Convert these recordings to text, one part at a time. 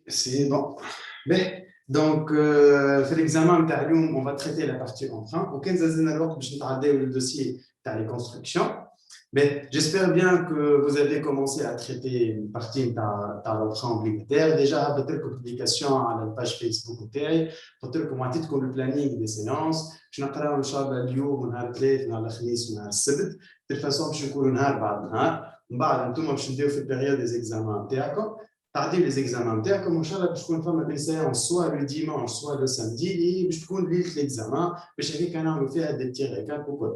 C'est bon. Ben, donc, في l'examen تاع اليوم on va traiter la partie emprunt. وكان زادنا الوقت باش نتعداو للدوسيي تاع les constructions. Mais j'espère bien que vous avez commencé à traiter une partie de l'emprunt obligataire. Déjà, avec quelques publications à la page Facebook pour لكم عطيتكم le planning des séances. باش نقراو ان شاء الله اليوم ونهار الثلاث ونهار الخميس ونهار السبت. De toute façon باش نكونوا نهار بعد نهار. من بعد انتم باش نديروا في البيريود des examens تاعكم. تعدي les examens نتاعكم وان شاء الله باش تكون فما une séance soit le dimanche soit le samedi اللي باش تكون ليله l'examen باش هكاك نعملوا فيها des petits récaps وكل.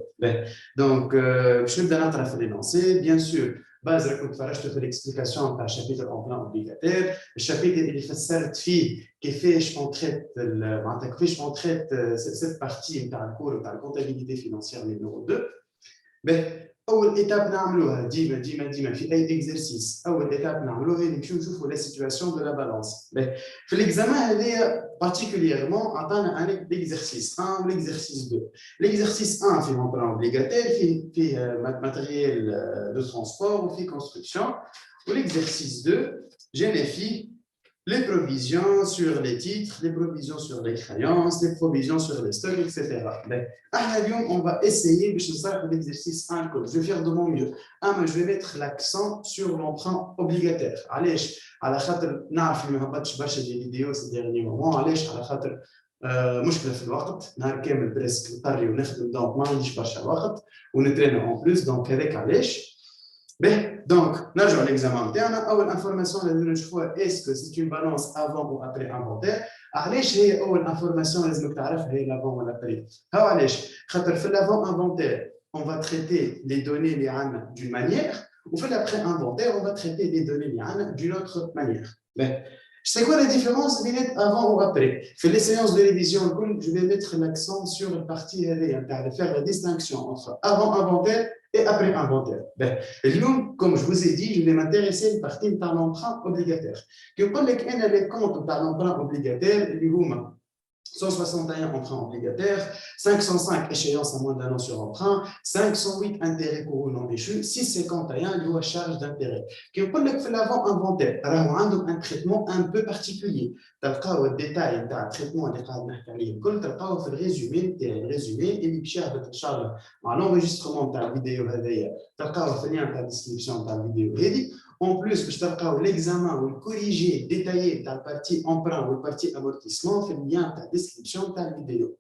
Donc باش نبدا نقرا في l'énoncé bien sûr. باز راكم تفرجتوا في l'explication تاع الشابيتر emprunt obligataire. الشابيتر اللي فسرت فيه كيفاش اون تريت معناتها كيفاش اون تريت cette partie نتاع الكور تاع الكونتابيليتي فينانسيير نيميرو 2. اول ايتاب نعملوها ديما في اي اكزرسيس. اول ايتاب نعملوها اللي نمشيو نشوفوا لا سيتوياسيون دو لا بالانس. في الاكزامان هذايا بارتيكوليرمون عطانا ان ليكزرسيس 1 وليكزرسيس 2. ليكزرسيس 1 فيه امبرون اوبليغاتير فيه ماتيريال دو ترونسبور وفيه كونستركسيون. وليكزرسيس 2 جانا فيه les provisions sur les titres, les provisions sur les créances, les provisions sur les stocks, etc. On va essayer de faire l'exercice 1. Je vais faire de mon mieux. Je vais mettre l'accent sur l'emprunt obligataire. Allez, à la خاطر نعرف ما هبطش برشا دي فيديو ces derniers moments. علاش على خاطر مشكله في الوقت نهار كامل بريسك نطري ونخدم دونك ما عنديش برشا وقت ونترينا اون بلوس دونك هذاك علاش. Donc, نرجع l'examen تاعنا. أول information لازم نشوفوها est-ce que c'est une balance avant ou après inventaire. علاش هي أول information لازمك تعرفها هي l'avant ou l'après. هاو علاش خاطر في l'avant inventaire on va traiter les données اللي عندنا d'une manière وفي l'après inventaire on va traiter les données اللي عندنا d'une autre manière. C'est quoi la différence avant ou après? Fait les séances de révision, je vais mettre l'accent sur une partie de faire la distinction entre avant inventaire et après inventaire. Comme je vous ai dit, je vais m'intéresser à une partie de l'emprunt obligataire. Quand on a les comptes de l'emprunt obligataire, 161 emprunts obligataires, 505 échéances à moins d'un an sur emprunt, 508 intérêts courants non échus, 651 liés à charge d'intérêt. Qui on peut faire l'avant inventaire, alors on a un traitement un peu particulier. تلقاو الديتاي نتاع التريتمون اللي قاعد نحكي عليه الكل تلقاوه في الريزومي نتاعي. الريزومي اللي باش يهبط ان شاء الله مع لونجسترومون تاع الفيديو هذايا تلقاوه في اللين تاع الديسكريبسيون تاع الفيديو هذه. En plus, باش تلقاو l'examen ou le corrigé détaillé تاع البارتي emprunt ou le partie amortissement في اللين تاع الديسكريبسيون تاع الفيديو.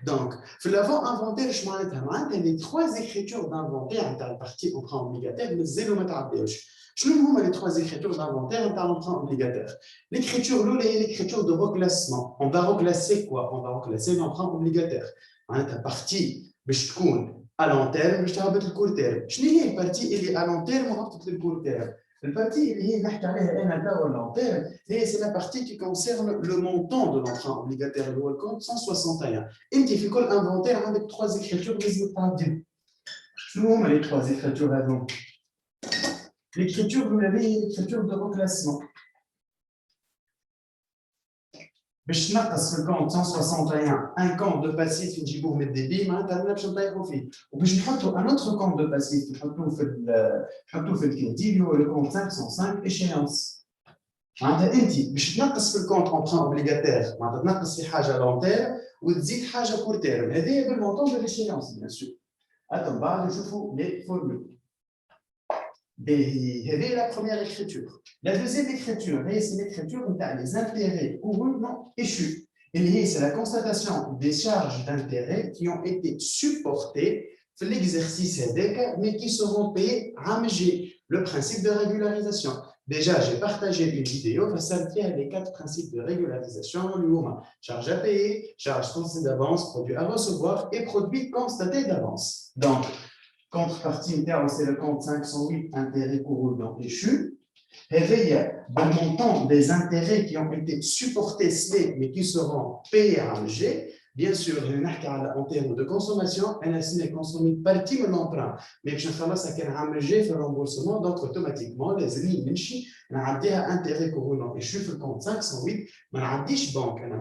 Donc, في l'avant inventaire اش معناتها les trois écritures d'inventaire نتاع البارتي emprunt obligataire مازالوا ما تعداوش. شنو هما les trois écritures d'inventaire نتاع l'emprunt obligataire? L'écriture l'eau est l'écriture de reclassement. On va reclasser quoi? On va reclasser l'emprunt obligataire. معناتها partie باش تكون à long terme باش تهبط الكور تيرم. شنو هي البارتي اللي à long terme وهبطت للكور تيرم؟ البارتي اللي هي نحكي عليها انا تاع long terme هي c'est la partie qui concerne le montant de l'emprunt obligataire اللي هو الكود 161. انت في كل inventaire عندك trois écritures لازم تعديهم. شنو هما les trois écritures هذوما؟ L'écriture, vous l'avez, l'écriture de reclassement. باش نقص في الكونت 161 un compte de passif نجيبوه من الديبي معناتها باش نطيحوا فيه وباش نحطوا un autre compte de passif نحطوه في الكريدي اللي هو لو كونت 505 échéance. معناتها انت باش تنقص في الكونت emprunt obligataire معناتها تنقص في حاجه لون تيرم وتزيد حاجه كور تيرم. هذايا بالمونطون دو l'échéance bien sûr. اتم بعد نشوفوا لي فورمول. C'est la première écriture. La deuxième écriture, c'est l'écriture où tu as les intérêts courants non échus. Et c'est la constatation des charges d'intérêt qui ont été supportées dans l'exercice EDEC, mais qui seront payées à AMG, le principe de régularisation. Déjà, j'ai partagé une vidéo face à les 4 principes de régularisation. Charge à payer, charge constatée d'avance, produit à recevoir et produit constaté d'avance. Donc, contrepartie interne, c'est le compte 508 intérêts courants non échus. Réveille le montant des intérêts qui ont été supportés, mais qui seront payés à AMG. Bien sûr, en termes de consommation, elle est consommée partie de l'emprunt. Mais je vais faire un AMG fait remboursement, donc automatiquement, les lignes on a intérêt courant non échus, le compte 508, mais on a 10 banques, on a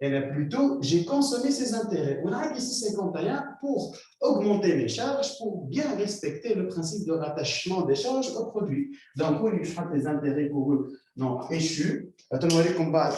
Et là, plutôt, j'ai consommé ces intérêts. On a ici 51 pour augmenter mes charges, pour bien respecter le principe de rattachement des charges au produit. Donc, oui, je fais des intérêts pour eux non échus. Attends, on va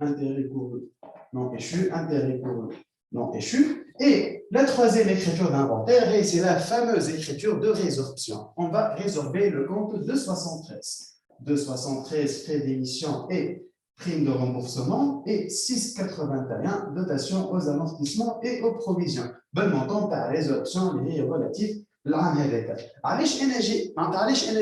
intérêt pour eux non échus, intérêt pour eux non échus. Et la troisième écriture d'inventaire, c'est la fameuse écriture de résorption. On va résorber le compte 273. 273, frais d'émission et prime de remboursement, et 681, dotation aux amortissements et aux provisions. Bon montant par résorption relative.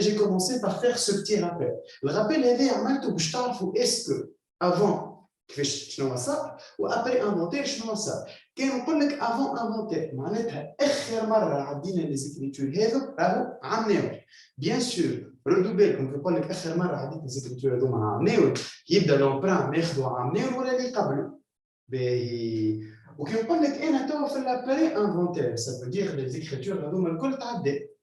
J'ai commencé par faire ce petit rappel. Le rappel est-ce que avant كيفاش شنو صار وابري انفونتير شنو صار كاين نقول لك افون انفونتير معناتها اخر مره عدينا لي زيكريتور هذو راهو عملناهم بيان سور ردوا بالكم كي نقول لك اخر مره عديت لي زيكريتور هذوما عملناهم يبدا لومبران ماخذوا عملناهم ولا اللي قبله باهي وكي نقول لك انا تو في لابري انفونتير سا فو دير لي زيكريتور هذوما الكل تعدي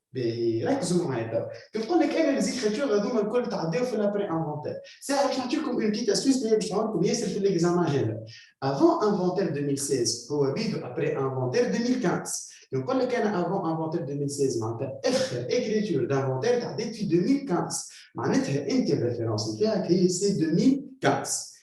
ركزوا معايا كنقول لك انا ليزيكريتور هذوما الكل تعداو في لابري انفونتير ساعه باش نعطيكم اون بيت استوس باش نعطيكم ياسر في ليكزامان هذا افون انفونتير 2016 هو بيدو ابري انفونتير 2015 نقول لك انا افون انفونتير 2016 معناتها اخر اكريتور دانفونتير تعديت في 2015 معناتها انت الريفيرونس نتاعك هي سي 2015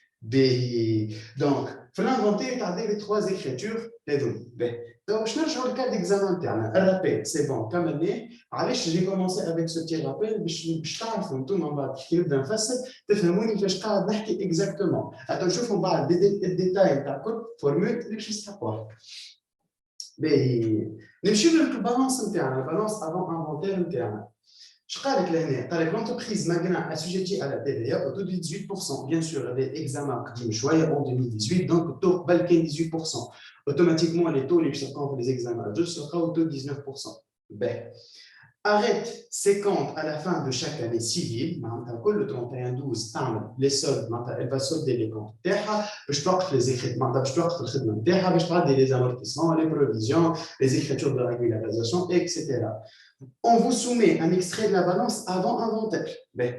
دونك في الانفونتير تعدي لي 3 اكريتور هذوما Donc, je cherche le cas d'examen interne. Un rappel, c'est bon. Comme on est, allez, j'ai commencé avec ce petit rappel, je t'arrive, tout le monde qui est d'un face, tu fais moi, je t'arrive exactement. Attends, je vous parle des détails, d'accord? Formule, je sais pas. Mais, nous suivons la balance interne, la balance avant inventaire interne. Je crois que l'année, l'entreprise Magna assujettie à la TVA au taux de 18%. Bien sûr, les examens qui ont choisi en 2018, donc au taux balquin 18%. Automatiquement, les taux, les examens adultes sera au taux de 19%. Ben, arrête ces comptes à la fin de chaque année civile, le 31-12, les soldes, elle va solder les comptes. Je porte les écritures, je porte les amortissements, les provisions, les écritures de régularisation, etc. On vous soumet un extrait de la balance avant inventaire.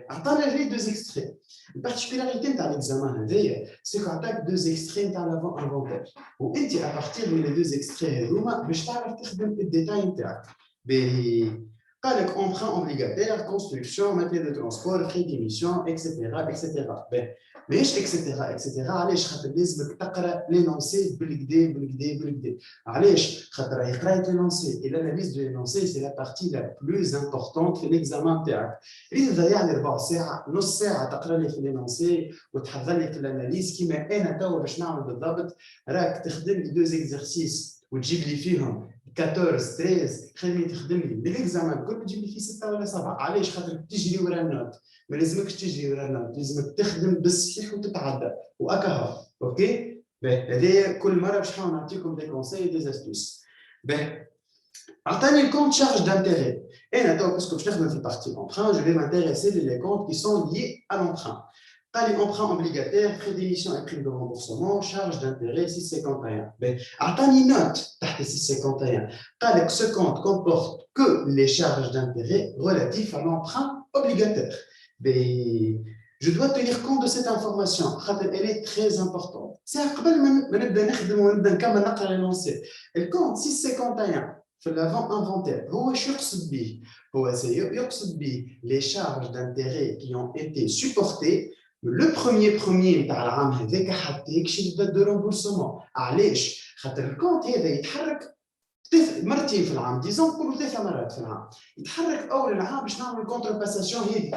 Attendez les 2 extraits. La particularité de l'examen, c'est qu'on attaque 2 extraits dans l'avant inventaire. Et à partir des 2 extraits, je vais le détail interne. Emprunt obligataire, construction, matériel de transport, frais d'émission, etc. etc. Mais etc. etc. علاش خاطر لازمك تقرا l'énoncé بالكدا بالكدا بالكدا علاش خاطر يقرا l'énoncé et l'analyse de l'énoncé c'est la partie la plus importante في l'examen تاعك اذا يعني ربع ساعه نص ساعه تقرا لي في l'énoncé وتحضر لي في الاناليز كيما انا تو باش نعمل بالضبط راك تخدم لي 2 exercices وتجيب لي فيهم 14 13 خليني تخدم لي بالاكزامان كل تجيب لي فيه 6 ولا 7 علاش خاطر تجري ورا النوت ما لازمكش تجري ورا النوت لازمك تخدم بالصحيح وتتعدى واكاها اوكي هذه كل مره باش نحاول نعطيكم دي كونساي دي استوس عطاني الكونت شارج دانتيري انا تو باسكو باش نخدم في البارتي امبران جو في m'intéresser les comptes qui sont liés à l'emprunt. Pas les emprunts obligataires, frais d'émission et prime de remboursement, charges d'intérêt 651. Mais attends une note, 651. Ce compte comporte que les charges d'intérêt relatives à l'emprunt obligataire. Mais je dois tenir compte de cette information, elle est très importante. C'est après le compte 651. في l'avant inventaire هو شو يقصد به؟ هو يقصد به les charges d'intérêt qui ont été supportées le premier تاع العام هذاك حتى يكشف الدات دو رامبورسمون علاش خاطر الكونت هذا يتحرك مرتين في العام ديزون نقولوا 3 مرات في العام يتحرك اول العام باش نعمل كونترباساسيون هذه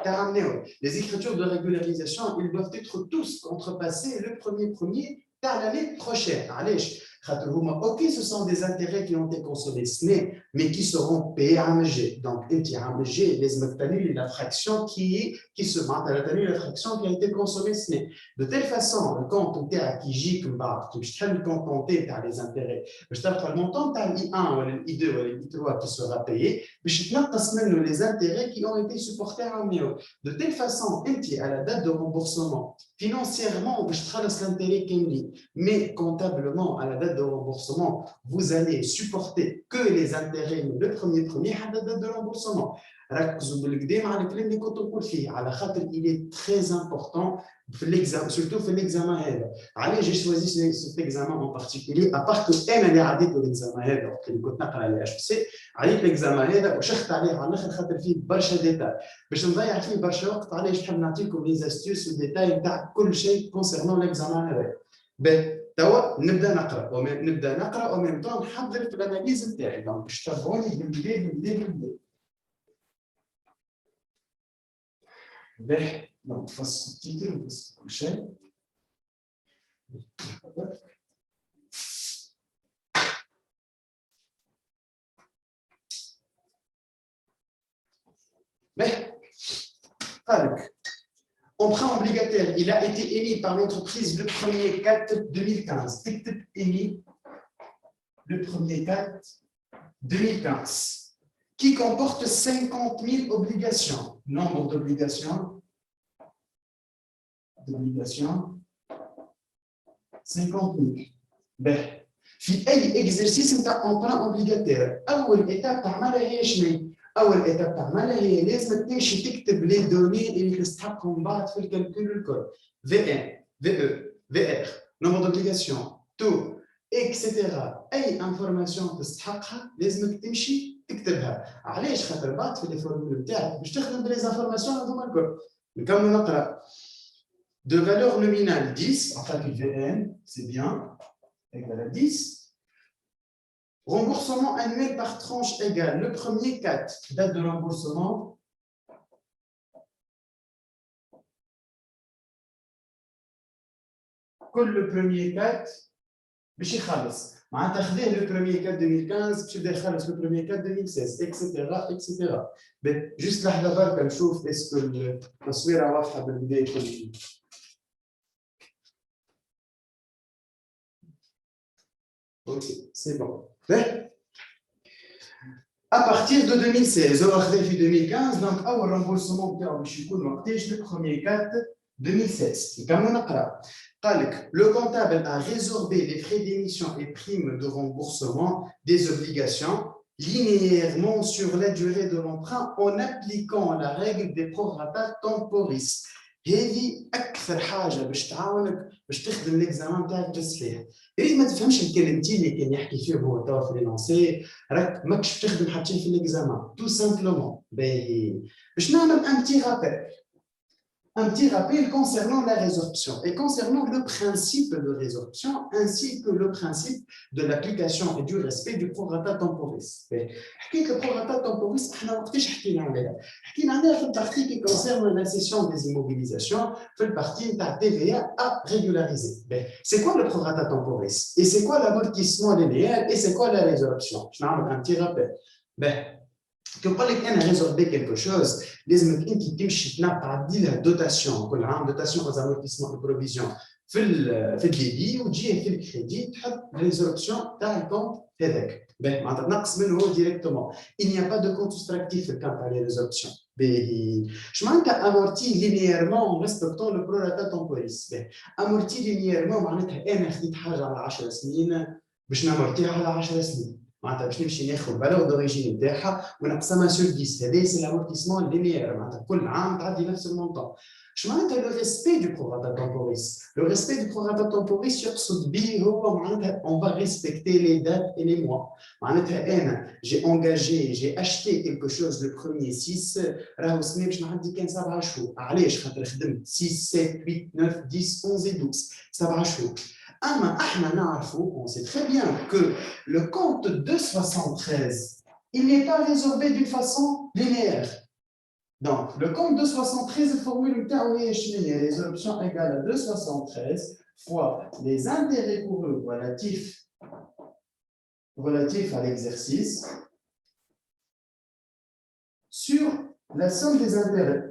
تاع عملناهم les écritures de régularisation ils doivent être tous contrepassés le premier تاع l'année prochaine علاش خاطر هما ok ce sont des intérêts qui ont été consommés سنة mais qui seront payés عام الجاي donc انت عام الجاي لازمك تاني la fraction qui se معناتها تاني la fraction qui a été consommée سنة de telle façon le compte نتاعك يجيك من بعد كي باش تحل الكونت تاع les intérêts باش تلقى المونطون تاع الاي 1 ولا الاي 2 ولا الاي 3 qui sera payé باش تنقص منه les intérêts qui ont été supportés عام de telle façon انت à la date de remboursement financièrement باش تخلص l'intérêt كاملين mais comptablement à la date de remboursement vous allez supporter que les intérêts d'intérêt le premier حتى date de remboursement. ركزوا بالقدام على الكلام اللي كنت نقول فيه على خاطر il est très important في l'examen surtout في l'examen هذا. علاش j'ai choisi cet examen en particulier à part que انا اللي عديت l'examen هذا وقت اللي كنت نقرا على اتش سي عديت l'examen هذا وشخت عليه على الاخر خاطر فيه برشا ديتاي باش نضيع فيه برشا وقت. علاش نحب نعطيكم لي زاستيوس والديتاي نتاع كل شيء كونسيرنون l'examen هذا. توا نبدا نقرا ومن طون نحضر في الاناليز نتاعي. دونك باش تتبعوني بالبدا. باهي دونك نفصل التيتر ونفصل كل شيء. باهي قالك emprunt obligataire, il a été émis par l'entreprise le 1er 4 2015. Émis le 1er 4 2015, qui comporte 50 000 obligations. Nombre d'obligations 50 000. Ben, في أي exercice نتاع emprunt obligataire أول étape تعملها هي شنو؟ أول إتاب تعملها هي لازم تمشي تكتب لي دوني اللي تستحقهم بعد في الكالكول الكل. V1, VE, VR, nombre d'obligations, taux, etc. أي انفورماسيون تستحقها لازمك تمشي تكتبها. علاش؟ خاطر بعد في الفورمول نتاعك باش تخدم بالانفورماسيون هذوما الكل. نكمل نقرا. De valeur nominale 10, en fait VN, c'est bien, égal à 10. Remboursement annuel par tranche égale. Le premier 4, date de remboursement. Comme le premier 4, باش يخلص. معناتها خذاه le premier 4 2015 باش يبدا يخلص le premier 4 2016 etc. جوست لحظه بركه نشوف اسكو التصويره واضحه بالبدايه كل. Ok, c'est bon. À partir de 2016, on a fait 2015, donc au remboursement le premier 4 2016. Le comptable a résorbé les frais d'émission et primes de remboursement des obligations linéairement sur la durée de l'emprunt en appliquant la règle des prorata temporis. هذه اكثر حاجه باش تعاونك باش تخدم ليكزامان تاعك بتصليح. اذا ما تفهمش الكلمتين اللي كان يحكي فيه هو توا في لونسي راك ماكش تخدم حتى في ليكزامان تو سامبلومون. باهي باش نعمل ان بتي رابيل. Un petit rappel concernant la résorption et concernant le principe de résorption ainsi que le principe de l'application et du respect du prorata temporis. حكيت le prorata temporis احنا وقتاش حكينا عليها؟ حكينا عليها في البارتي qui concerne la cession des immobilisations في البارتي نتاع TVA à régulariser. C'est quoi le prorata temporis et c'est quoi l'amortissement linéaire et c'est quoi la résorption? Je نعمل un petit rappel. كيف قال لك انا ريزوربي كيلكو شوز لازمك انت تمشي تعدي لها دوتاسيون كل عام دوتاسيون او امورتيسمون او بروفيزيون في الديبي وتجي في الكريدي تحط ريزوربسيون تاع الكونت هذاك. معناتها تنقص منه ديريكتومون. il n'y a pas de compte soustractif في الكونت تاع لي ريزوربسيون. اش معناتها امورتي لينييرمون en respectant le prorata temporis. امورتي لينييرمون معناتها انا خديت حاجه على 10 سنين باش نامورتيها على 10 سنين. معناتها باش نمشي ناخذ الفالور دوريجين نتاعها ونقسمها سور 10. هذا سي لامورتيسمون لينيير معناتها كل عام تعدي نفس المونطون. اش معناتها لو ريسبي دو prorata temporis؟ لو ريسبي دو prorata temporis يقصد به هو معناتها اون فا ريسبكتي لي دات اي لي موا. معناتها انا جي انجاجي جي اشتي كيلكو شوز لو بروميير 6 راهو سنين باش نعدي كان 7 شهور. علاش؟ خاطر خدمت 6 7 8 9 10 11 12 7 شهور. اما احنا نعرفوا on sait très bien que le compte 273 il n'est pas résorbé d'une façon linéaire. Donc le compte 273 الفورمule نتاعو هي شنو هي؟ les options égales à 273 fois les intérêts courus relatifs à l'exercice sur la somme des intérêts.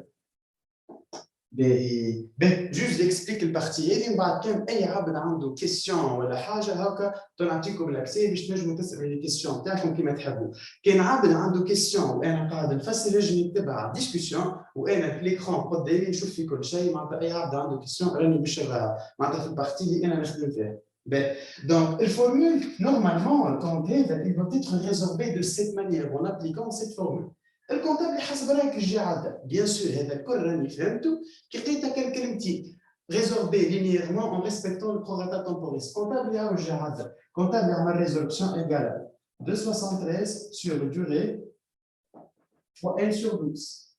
جوج اكسبليك البارتي هذه من بعد كان اي عبد عنده كيسيون ولا حاجه هكا نعطيكم الاكسي باش تنجموا تسالوا لي كيسيون تاعكم كيما تحبوا. كان عبد عنده كيسيون وانا قاعد نفسر ينجم يكتبها على ديسكسيون وانا في ليكرون قدامي نشوف في كل شيء. معناتها اي عبد عنده كيسيون راني باش نراها معناتها في البارتي اللي انا نخدم فيها. Ben, donc, la formule, normalement, quand il doit être résorbé de cette manière, en appliquant cette formule. Le comptable يحسب راك الجعادة. Bien sûr, هذا الكل راني فهمته كي لقيتها كالكلمتين résorber linéairement en respectant le prorata temporis. Comptable يعمل الجعادة. Comptable يعمل résolution égale 273 sur la durée fois n sur 12.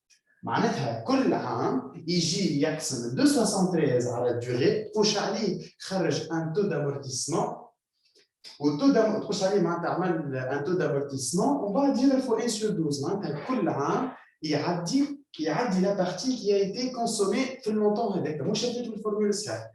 معناتها كل عام يجي يقسم 273 على الدوري تخش عليه خرج ان تو دامورتيسمون والتو تخش عليه معناتها عمل ان تو دامورتيسمون ومن بعد يضرب فو ان سور 12 معناتها كل عام يعدي لا بارتي كي ايتي كونسومي في المونطون هذاك مش هذيك الفورمول الصحيح.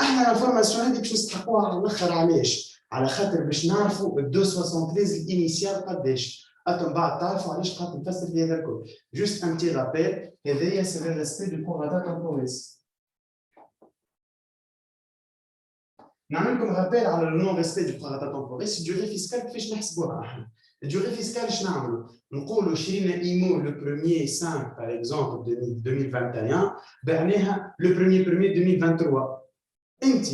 احنا الانفورماسيون هذه باش نستحقوها على الاخر علاش؟ على خاطر باش نعرفوا ال 273 الانيسيال قداش. Attends, bah, تعرفوا علاش قاعد نفسر في هذا الكل. Juste un petit rappel, هذايا c'est le respect du prorata temporis. نعملكم rappel على le non respect du prorata temporis, durée fiscale كيفاش نحسبوها احنا. الدوري فيسكال اش نعملوا؟ نقولوا شرينا ايمو لو بروميير 5 par exemple 2021 بعناها لو بروميير 2023. انت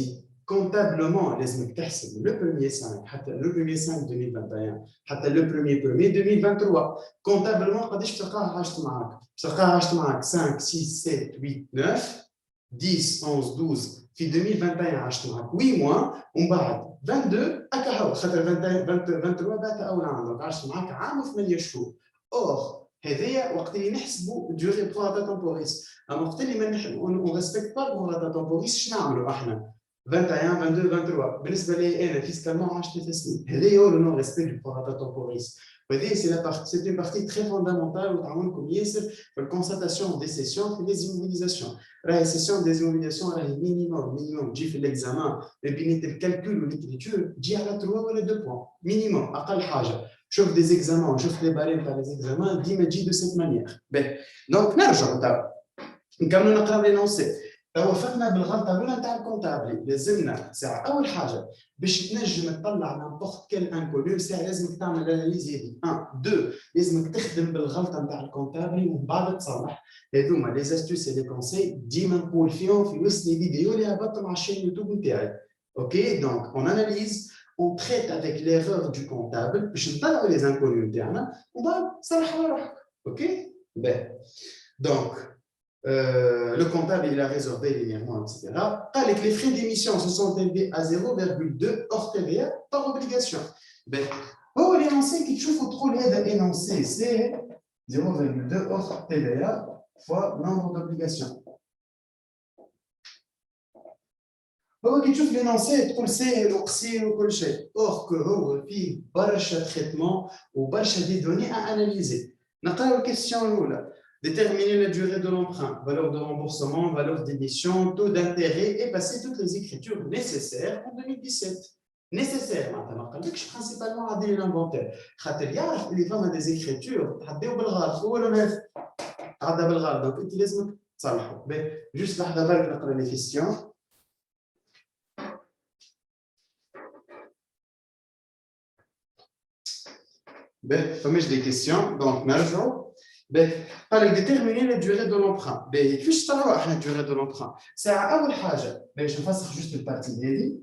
comptablement لازمك تحسب لو بروميير 5 حتى لو بروميير 5 2021 حتى لو بروميير 2023 comptablement قداش تلقاها عاشت معاك؟ تلقاها عاشت معاك 5 6 7 8 9 10 11 12 في 2021 عاشت معاك 8 موا ومن بعد 22 هكا هو خاطر 23 بعد اول عام دونك عاشت معاك عام و8 شهور. اور هذايا وقت اللي نحسبوا ديوري بروغراتا تمبوريس. اما وقت اللي ما اون ريسبكت با بروغراتا تمبوريس شنو نعملوا احنا؟ 21 22 23 بالنسبه لي انا فيسكالمون عشت 3 سنين هذايا هو لو ريسبكت دو بروغراتا تمبوريس. وهذه سي une partie très fondamentale وتعاونكم ياسر في الكونستاتاسيون دي سيسيون في لي زيموبيليزاسيون. راهي سيسيون دي زيموبيليزاسيون راهي مينيموم تجي في الاكزامان بين الكالكول والليكريتور تجي على 3 ولا 2 بوان مينيموم اقل حاجه. شوف دي زيكزامان شوف لي باريم تاع لي زيكزامان ديما تجي دو سيت مانيير. دونك نرجعوا تاع نكملوا نقراو لي نونسي. توفقنا بالغلطه الاولى نتاع الكونتابلي. لازمنا ساعه اول حاجه باش تنجم تطلع نامبورت كيل انكونو ساعه لازمك تعمل اناليز هذه 1 2 لازمك تخدم بالغلطه نتاع الكونتابلي ومن بعد تصلح. هذوما لي زاستوس لي كونساي ديما نقول فيهم في وسط لي فيديو اللي هبطوا مع الشين يوتيوب نتاعي. اوكي دونك اون اناليز on traite avec l'erreur du comptable باش نطلعوا لي انكونو نتاعنا ومن بعد صلحوا روحك. اوكي donc le comptable, il a résorbé linéairement, etc. Les frais d'émission se sont élevés à 0,2 hors TVA par obligation. L'énoncé qui trouve trop l'aide énoncé, c'est 0,2 hors TVA fois nombre d'obligations. Qui trouve l'énoncé, c'est l'oxy ou quoi que or que il y a un traitement ou des données à analyser. Nous avons une question là. Déterminer la durée de l'emprunt, valeur de remboursement, valeur d'émission, taux d'intérêt et passer toutes les écritures nécessaires en 2017. Nécessaires, maintenant, principalement à des l'inventaire. Il y a des écritures, donc utilisez juste là, les questions. Des questions, donc, نرجعوا. قال déterminer la durée de l'emprunt. كيفاش طلعوا احنا الدوري دو لومبران؟ ساعه اول حاجه باش نفسخ جوست البارتي هذه.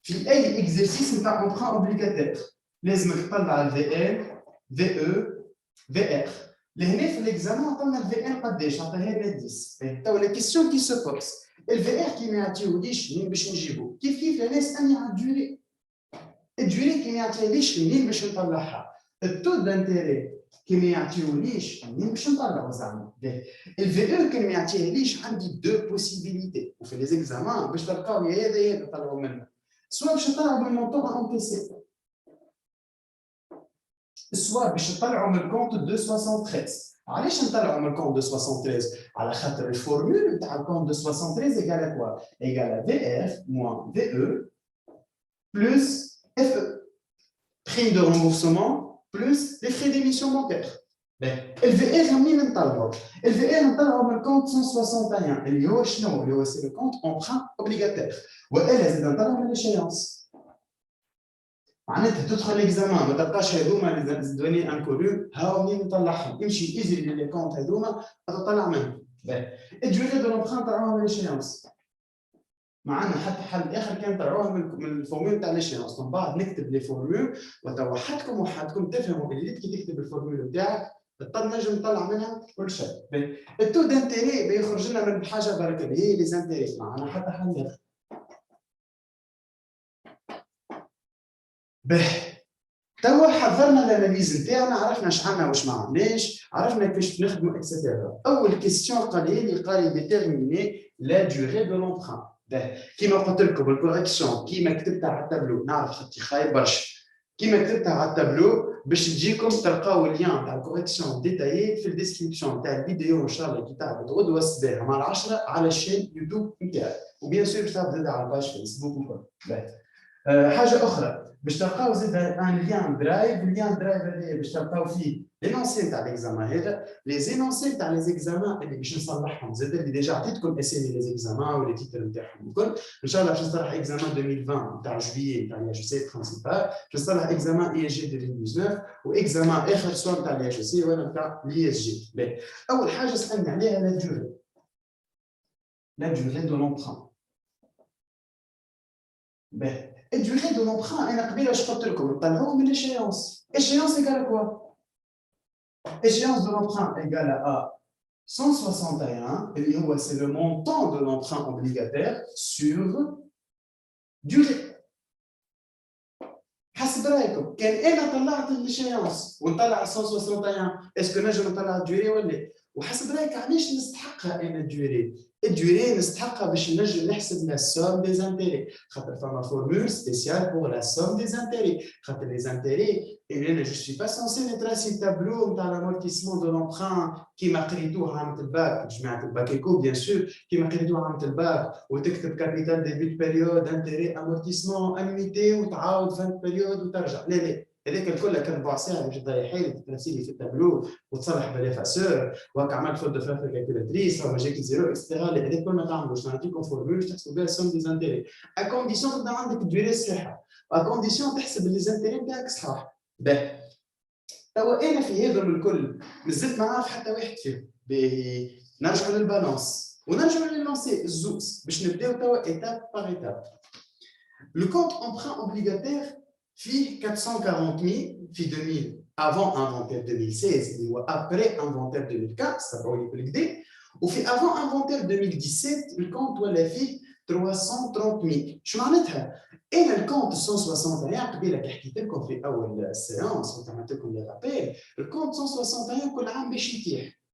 في اي اكزرسيس نتاع امبران اوبليغاتير لازمك تطلع الفي ان في او في ار. لهنا في الاكزامان عطانا الفي ان قداش؟ عطاها لنا 10. تو لا كيسيون كي سو بوكس الفي ار كي ما يعطيوليش منين باش نجيبو؟ كيف انا نسالني على الدوري. الدوري كي ما يعطيليش منين باش نطلعها؟ التو دانتيري كي ما يعطيوليش منين باش نطلعو زعما؟ الفي او كي ما يعطيهاليش عندي دو بوسيبيليتي وفي لي زيكزامان باش تلقاو يا هذا يا هذا طلعوا منه. سواء باش نطلعوا بالمونطون اون بي سي سواء باش نطلعوا من الكونت 273. علاش نطلعوا من الكونت 273؟ على خاطر الفورمول نتاع الكونت 273 ايكال كوا؟ ايكال في اف موان في او بلس FE, prime de remboursement plus les frais d'émission bancaire. LVR, LVR, on le compte 161. C'est le compte emprunt obligataire. Elle, c'est l'échéance. معناتها تدخل الاكزامان ما تلقاش هذوما لي دوني انكونو هاو منين نطلعهم. امشي ايزي لي كونت هذوما تطلع منهم. Et durée de l'emprunt à l'échéance. معنا حتى حل اخر كان طلعوها من الفورمول تاع l'échéance. من بعد نكتب لي فورمول وحدكم تفهموا اللي كي تكتب الفورمول نتاعك نجم نطلع منها كل شيء. التو دانتيري بيخرج لنا من حاجه برك اللي هي لي زانتيري. معنا حتى حل اخر. توا حضرنا الاناليز نتاعنا، عرفنا اش عندنا واش ما عندناش، عرفنا كيفاش نخدموا اكسيتيرا. اول كيستيون قال لي ديتيرميني لا دوري دو لومبران. كيما قلت لكم الكوريكسيون كيما كتبتها على التابلو، نعرف خطي خايب برشا، كيما كتبتها على التابلو باش تجيكم تلقاو اللين تاع الكوريكسيون ديتايي في الديسكريبسيون تاع الفيديو ان شاء الله كي تعبت غدوه الصباح مع 10 على الشين يوتيوب نتاعي، وبيان سور باش تعبت زاد على الباج فيسبوك وكل. حاجه اخرى باش تلقاو زاد ان ليان درايف، اللين درايف هذا باش تلقاو فيه لينونسي تاع ليكزامان هذا، لي زينونسي تاع لي زيكزامان اللي باش نصلحهم زاد، اللي ديجا عطيتكم اسامي لي زيكزامان ولي تيتر نتاعهم الكل. ان شاء الله باش نصلح اكزامان 2020 تاع جويي تاع لي اتش سي برينسيبال، باش نصلح اكزامان اي اس جي 2019 واكزامان اخر سون تاع لي اتش سي ولا تاع لي اس جي. اول حاجه سالني عليها لا دوري، لا دوري دو لومبران. Et durée de l'emprunt, انا قبيله اش قلت لكم نطلعوه من l'échéance. Échéance égale à quoi? Échéance de l'emprunt égale à 161, et c'est le montant de l'emprunt obligataire sur durée. حسب رايكم كان انا طلعت l'échéance ونطلع 161 اسكو نجم نطلع الدوري ولا؟ وحسب رايك علاش نستحقها انا الدوري؟ الدوري نستحقها باش نجم نحسب لا سوم دي زانتيري، خاطر فما فورمول سبيسيال بور لا سوم دي زانتيري، خاطر لي زانتيري انا جو سوي با سونسي نتراسي تابلو نتاع لامورتيسمون دو لومبران كيما قريتوه عام الباك، جماعه الباكيكو بيان سور كيما قريتوه عام الباك، وتكتب كابيتال ديبيت بيريود انتيري امورتيسمون انويتي وتعاود فان بيريود وترجع. لا هذاك الكل كان 4 ساعات باش تضيع حالك تتراسي لي في التابلو وتصلح بالافاسور وهكا عملت فوت دو فان في الكالكولاتريس وما جاك زيرو اكسترا. هذاك الكل ما تعملوش، نعطيكم فورمول باش تحسبوا بها السوم دي زانتيري ا كونديسيون تبدا عندك الدوري الصحيحه، ا كونديسيون تحسب لي زانتيري نتاعك صحاح. توا انا في هذم الكل مازلت ما نعرف حتى واحد فيهم. نرجعوا للبالانس ونرجعوا للانسي الزوز باش نبداو توا ايتاب باغ ايتاب. لو كونت امبران اوبليغاتير فيه 440,000 في 2000 avant inventaire 2016 اللي هو après inventaire 2004 تبعوا لي بالكدا، وفي avant inventaire 2017 الكونت ولا فيه 330,000. شو معناتها؟ انا الكونت 161 قبيله كي حكيت لكم في اول سيونس وعملت لكم لي رابيل، الكونت 161 كل عام باش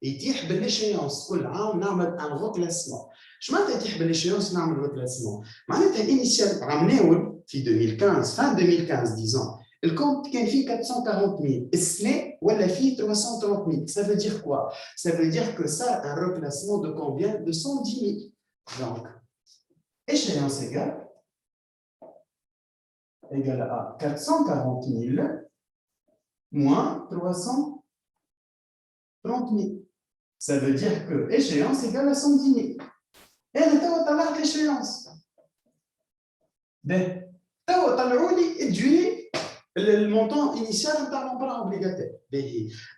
يتيح بالليشيونس، كل عام نعمل ان روكلاسمون. شو معناتها يتيح بالليشيونس نعمل روكلاسمون؟ معناتها انيشال عام ناول في 2015 fin 2015 disons الكونت كان فيه 440,000 السنه ولا فيه 330,000. ça veut dire quoi? ça veut dire que ça un reclassement de combien? de 110,000. donc échéance égale à 440,000 moins 330,000. ça veut dire que échéance égale à 110,000. et توا طلعت l'échéance. توا طلعوا لي الدوري المونطون انيشال نتاع لومبران اوبليغاتير.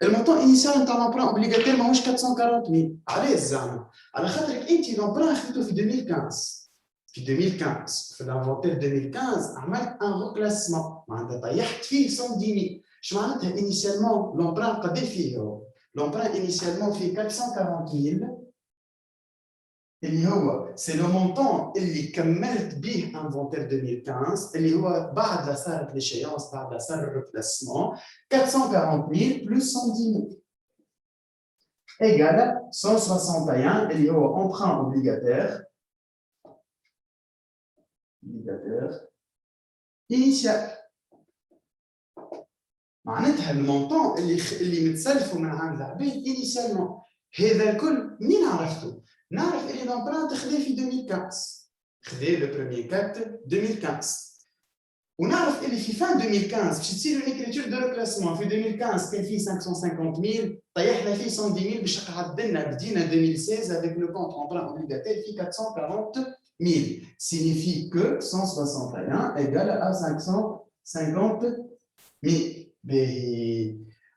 Le montant initial نتاع لومبران اوبليغاتير ماهوش 440,000. علاش زعما؟ على خاطرك انت لومبران خديته في 2015 في 2015 في الانفونتير 2015 عملت ان روكلاسمون معناتها طيحت فيه 110,000. شو معناتها انيشالمون لومبران قد فيه؟ لومبران انيشالمون فيه 440,000 اللي هو سي لو مونطون اللي كملت به انفونتير 2015 اللي هو بعد لا صارت ليشيونس بعد لا صار الريبلاسمون 440,000 بلس 110,000 égale 161 اللي هو emprunt obligataire initial. معناتها المونطون اللي متسلفوا من عند العباد انيشالمون. هذا الكل منين عرفته؟ نعرف اللي لومبران خذاه في 2015 خذاه لو بروميير كات 2015 ونعرف اللي في فان 2015 باش تصير ليكريتور دو ريكلاسمون في 2015 كان فيه 550,000 طيحنا فيه 110,000 باش قعد لنا بدينا 2016 avec le compte emprunt obligataire في 440,000 signifie que 161 égale à 550,000.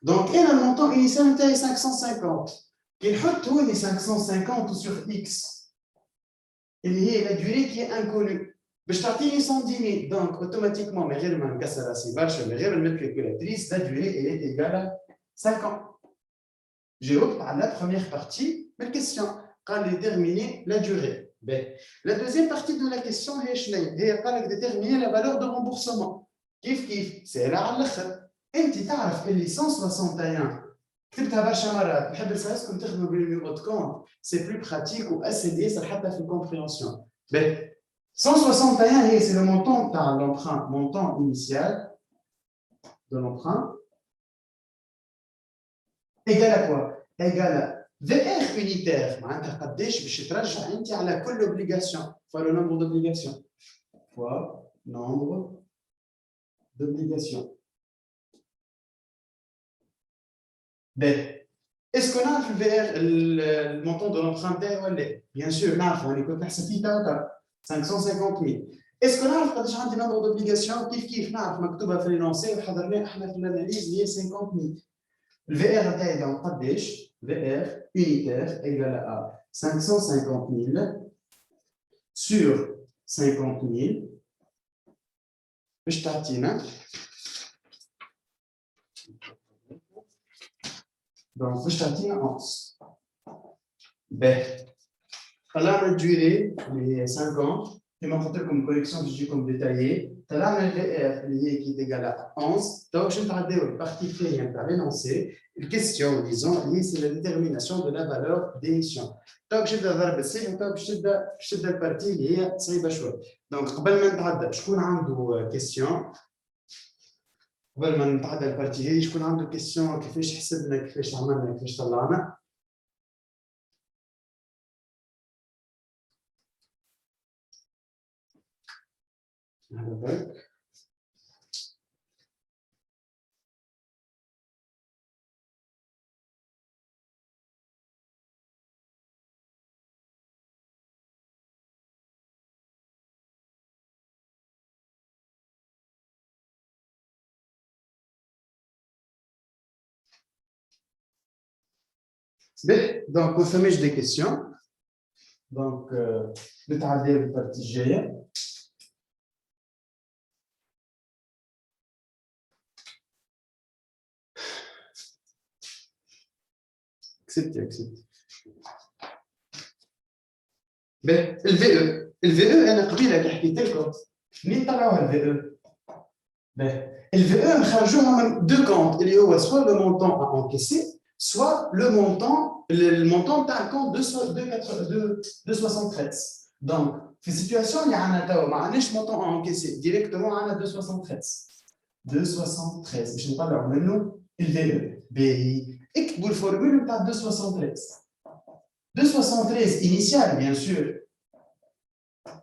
Donc, et le montant initial était 550. qu'il y a 550 sur X, il y a la durée qui est inconnue. Je t'ai 110 000, donc automatiquement, mais je vais calculatrice, la durée elle est égale à 5 ans. J'ai opté à la première partie de la question, quand déterminer la durée. La deuxième partie de la question est déterminer la valeur de remboursement. Kif, c'est là à l'autre. Et tu sais que les 161, c'est plus pratique ou assez ça fait la compréhension. 161, c'est le montant de l'emprunt, montant initial de l'emprunt, égal à quoi? Égal à VR unitaire. Je à la l'obligation, fois le nombre d'obligations, fois nombre d'obligations. Est-ce qu'on a le montant de l'emprunteur? Bien sûr, on est comme ça, 550 000. Est-ce qu'on a le nombre d'obligations? Kif, مكتوبة في l'énoncé وحضرنا احنا في l'analyse هي 50 000. Le VR تاعي donc قداش؟ VR unitaire égale à 550 000 sur 50 000 باش تعطينا. Donc باش تعطينا 11. طلعنا الدوري اللي هي 50 كما قلت لكم collection تجي comme détaillé. طلعنا ال VR اللي هي qui est égale à 11. Donc باش نتعداو البارتي الثانيه نتاع l'énoncé. La question, disons, c'est la détermination de la valeur d'émission. Donc, je vais faire la partie qui est très belle. Donc, avant de m'entendre, je vais une question. Avant de m'entendre la partie, je vais une question. كيفاش حسبنا كيفاش عملنا كيفاش طلعنا. Donc, on fait des questions. Donc, le travail de partie G. Acceptez. Le VE, أنا قبيلة حكيت لكم منين طلعوها ال VE؟ Le VE نخرجوها من deux comptes اللي هو soit le montant à encaisser, soit le montant تاع الكونت 273. Donc, في situation اللي عندنا توا ما عندناش montant à encaisser, directement عندنا 273 باش نطلعوا منه ال VE. باهي اكتبوا الفورمول تاع 273. 273 initial, bien sûr.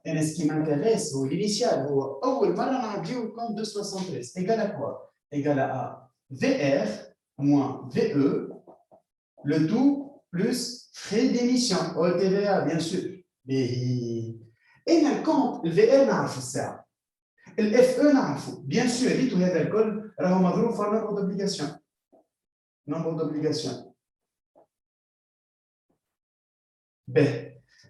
Et ce qui m'intéresse, c'est l'initial. أول مرة نعديو le compte 273. Égal à quoi? Égal à VR moins VE, le tout plus frais d'émission. Au TVA, bien sûr. Mais le compte, le VR نعرفو الساعة. Le FE نعرفو. Bien sûr, ريتو هذا الكل راهو مضروب في nombre d'obligations. Nombre d'obligations.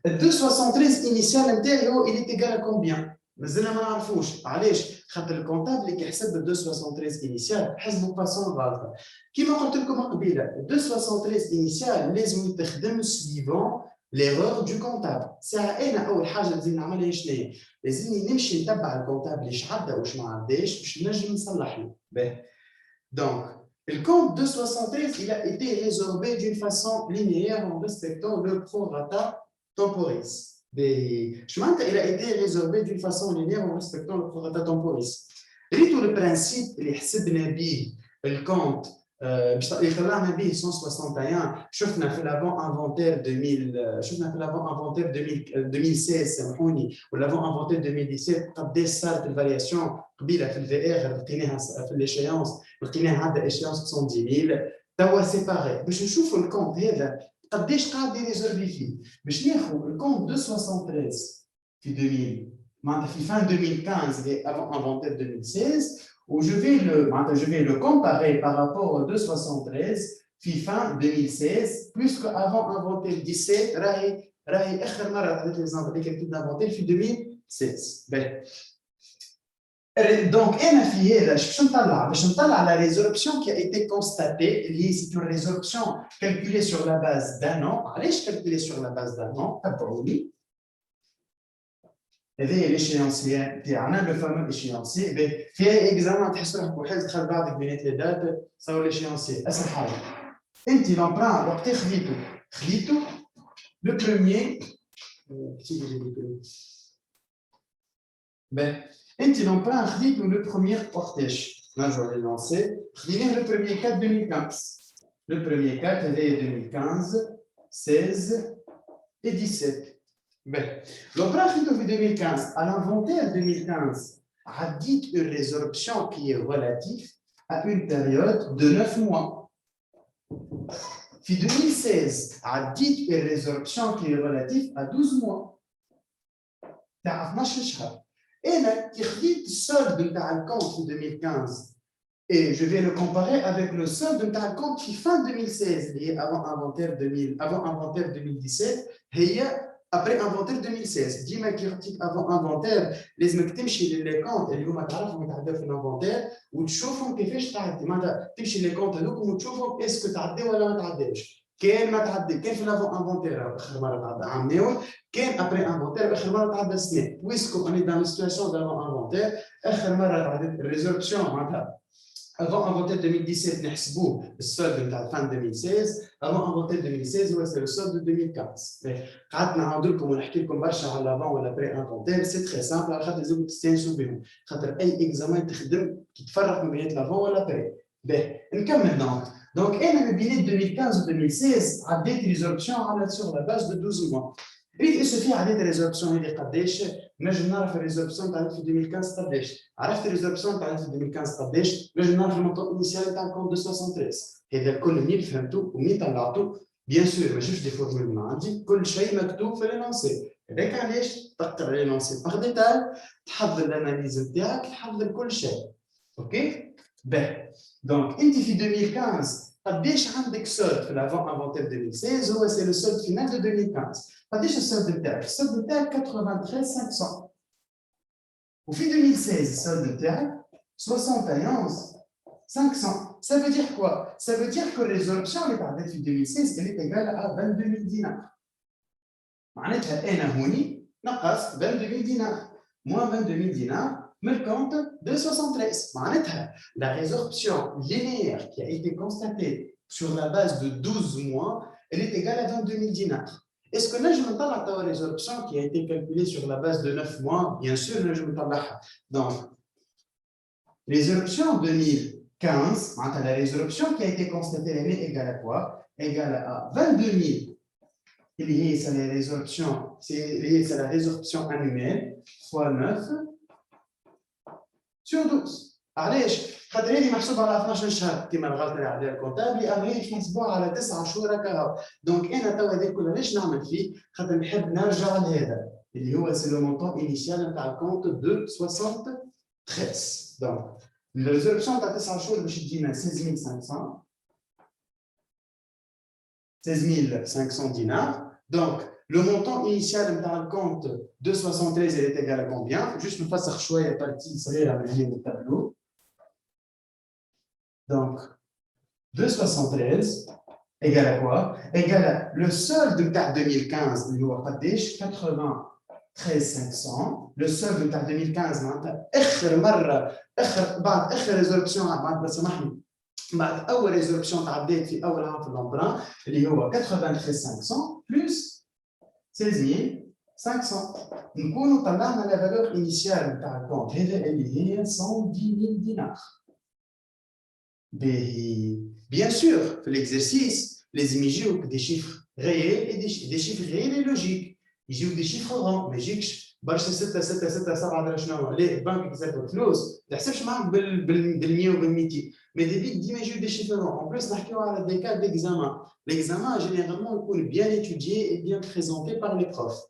Le 273 initial il est égal à combien? مازلنا ما نعرفوش علاش خاطر الكونتابل اللي كيحسب ال 273 initial حسبوا باسون غلطه كيما قلت لكم قبيله. 273 initial لازم يتخدم suivant l'erreur du comptable. ساعه انا اول حاجه لازم نعملها شنو هي؟ لازمني نمشي نتبع الكونتابل اش عدى واش ما عداش باش نجم نصلح له. Donc le compte 273 il a été résorbé d'une façon linéaire en respectant le prorata temporis. Il a été résorbé d'une façon linéaire en respectant le prorata temporis. Tout le principe le compte اللي طلعنا به 161 شفنا في l'avant inventaire 2000 شفنا في l'avant inventaire 2016 سامحوني والavant inventaire 2017 قداش صارت الفارياسيون قبيله في الفي ار لقيناها في l'échéance لقيناها عندها échéance 110 000 توا سيباري باش نشوفوا الكونت هذا قداش قاعد يريزولفي فيه باش ناخذ الكونت 273 في 2000 معناتها في fin 2015 et avant inventaire 2016 où je vais le comparer par rapport au 273 fin 2016 plus qu'avant inventé le 17 راهي اخر مره عطيت ليزامبل اللي كنت انفونتي في 2016 donc انا في هذا باش نطلع la résolution qui a été constatée اللي c'est une résolution calculée sur la base d'un an علاش calculée sur la base d'un an تبعوني هذا l'échéancier تاعنا le fameux échéancier فيها اكزامان تحس روحك وحيد تدخل بعضك بينات لي دات صار l'échéancier اسهل حاجه انت لامبران وقت خليته le premier انت لامبران خديتو le premier وقتاش نرجعوا لي لانسي خديناه le premier 4 2015 le premier 4 هذايا 2015 16 et 17 لامبران خديتو في 2015 à l'inventaire 2015 عديت une résorption qui est relative à une période de 9 mois. في 2016 عديت une résorption qui est relative à 12 mois. تاع 12 شهر. أنا كي خديت السولد نتاع الكونت في 2015 et je vais le comparer avec le solde نتاع الكونت في fin 2016 اللي هي avant inventaire 2017 هي après inventaire 2016 ديما كي خديت avant inventaire لازمك تمشي للي كونت اللي هما تعرفهم يتعداو في الانفونتير وتشوفهم كيفاش تعدي معناتها تمشي للي كونت هذوكم وتشوفهم اسكو تعدي ولا ما تعداش كان ما تعدي كان في الافون انفونتير اخر مره تعدى عام نيون كان ابري انفونتير اخر مره تعدى سنه بويسكو اني دان سيتواسيون دافون انفونتير اخر مره تعدت الريزولبسيون معناتها avant inventaire 2017 نحسبوه السولد نتاع fin 2016 avant inventaire 2016 هو سي لو سولد 2015 قعدت نعاود لكم ونحكي لكم برشا على لافون ولا بري انفونتير سي تري سامبل على خاطر لازم تستانسوا بهم خاطر اي اكزامان تخدم كي تفرق من بين لافون ولا بري نكمل donc انا ما بين 2015 و 2016 عديت ريزولبسيون على سور لا باز دو 12 موا ريت اسو في عديت ريزولبسيون هذه قداش نجم نعرف الريزولبسيون تاع في 2015 قداش عرفت الريزولبسيون تاع في 2015 قداش نجم نعرف المونطون انيسيال تاع الكونت 273 هذا الكل منين فهمتوا ومنين طلعتوا بيان سور ما شفتش دي فورمول من عندي كل شيء مكتوب في لينونسي هذاك علاش تقرا لينونسي باغ ديتاي تحضر الاناليز نتاعك تحضر كل شيء اوكي دونك انت في 2015 قداش عندك سولد في الافون انفونتير 2016 هو سي لو سولد فينال دو 2015 قداش السولد نتاعك؟ السولد نتاعك 93,500 وفي 2016 السولد نتاعك 71,500 ça veut dire quoi؟ ça veut dire que الريزولبسيون اللي تعدت في 2016 اللي تيغال à 22,000 دينار معناتها انا هوني نقصت 22,000 دينار moins 22,000 دينار من الكونت 273 معناتها la résorption linéaire qui a été constatée sur la base de 12 mois elle est égale à 22,000 dinars. Est-ce que là je me parle de la résorption qui a été calculée sur la base de 9 mois? Bien sûr, là je me parle. Donc, résorption 2015, la résorption qui a été constatée elle est égale à quoi? Égale à 22,000. C'est la résorption, c'est la résorption annuelle fois 9 sur 12. علاش؟ خاطر هذه محسوبه على 12 شهر كما الغلطه اللي عليها الكونتابلي اما هذه محسوبه على 9 شهور هكا دونك انا توا هذا كله علاش نعمل فيه؟ خاطر نحب نرجع لهذا اللي هو سي لو مونطون انيسيال نتاع الكونت دو 73 دونك الريزولبسيون تاع 9 شهور باش تجينا 16,500 dinars دونك le montant initial نتاع الكونت 273 elle est égale à combien؟ juste نفسخ شويه بارتي صغيره من هنا التابلو donc 273 égale à quoi? Égale à le solde نتاع 2015 اللي هو قداش 93,500 le solde نتاع 2015 معناتها اخر مره بعد اخر ريزولبسيون بعد سامحني بعد اول ريزولبسيون تعديت في اول عام في اللامبران اللي هو 93,500 بلس 16,500 نكونوا طلعنا لا فالور انيسيال نتاع الكونت هذا اللي هي 110,000 دينار. Bien sûr, في l'exercice, لازم يجيوك دي شيفر réels et des chiffres réels et logiques. يجيوك دي شيفر غون ما يجيكش برشا 6 6 6 7 شنو ليه البنك كسب فلوس ما تحسبش معاك بال 100 وبال 200 مي ديما يجيو دي شيفر غون en plus نحكيو على دي كاد ديكزامان l'examen généralement يكون bien étudié et bien présenté par les profs.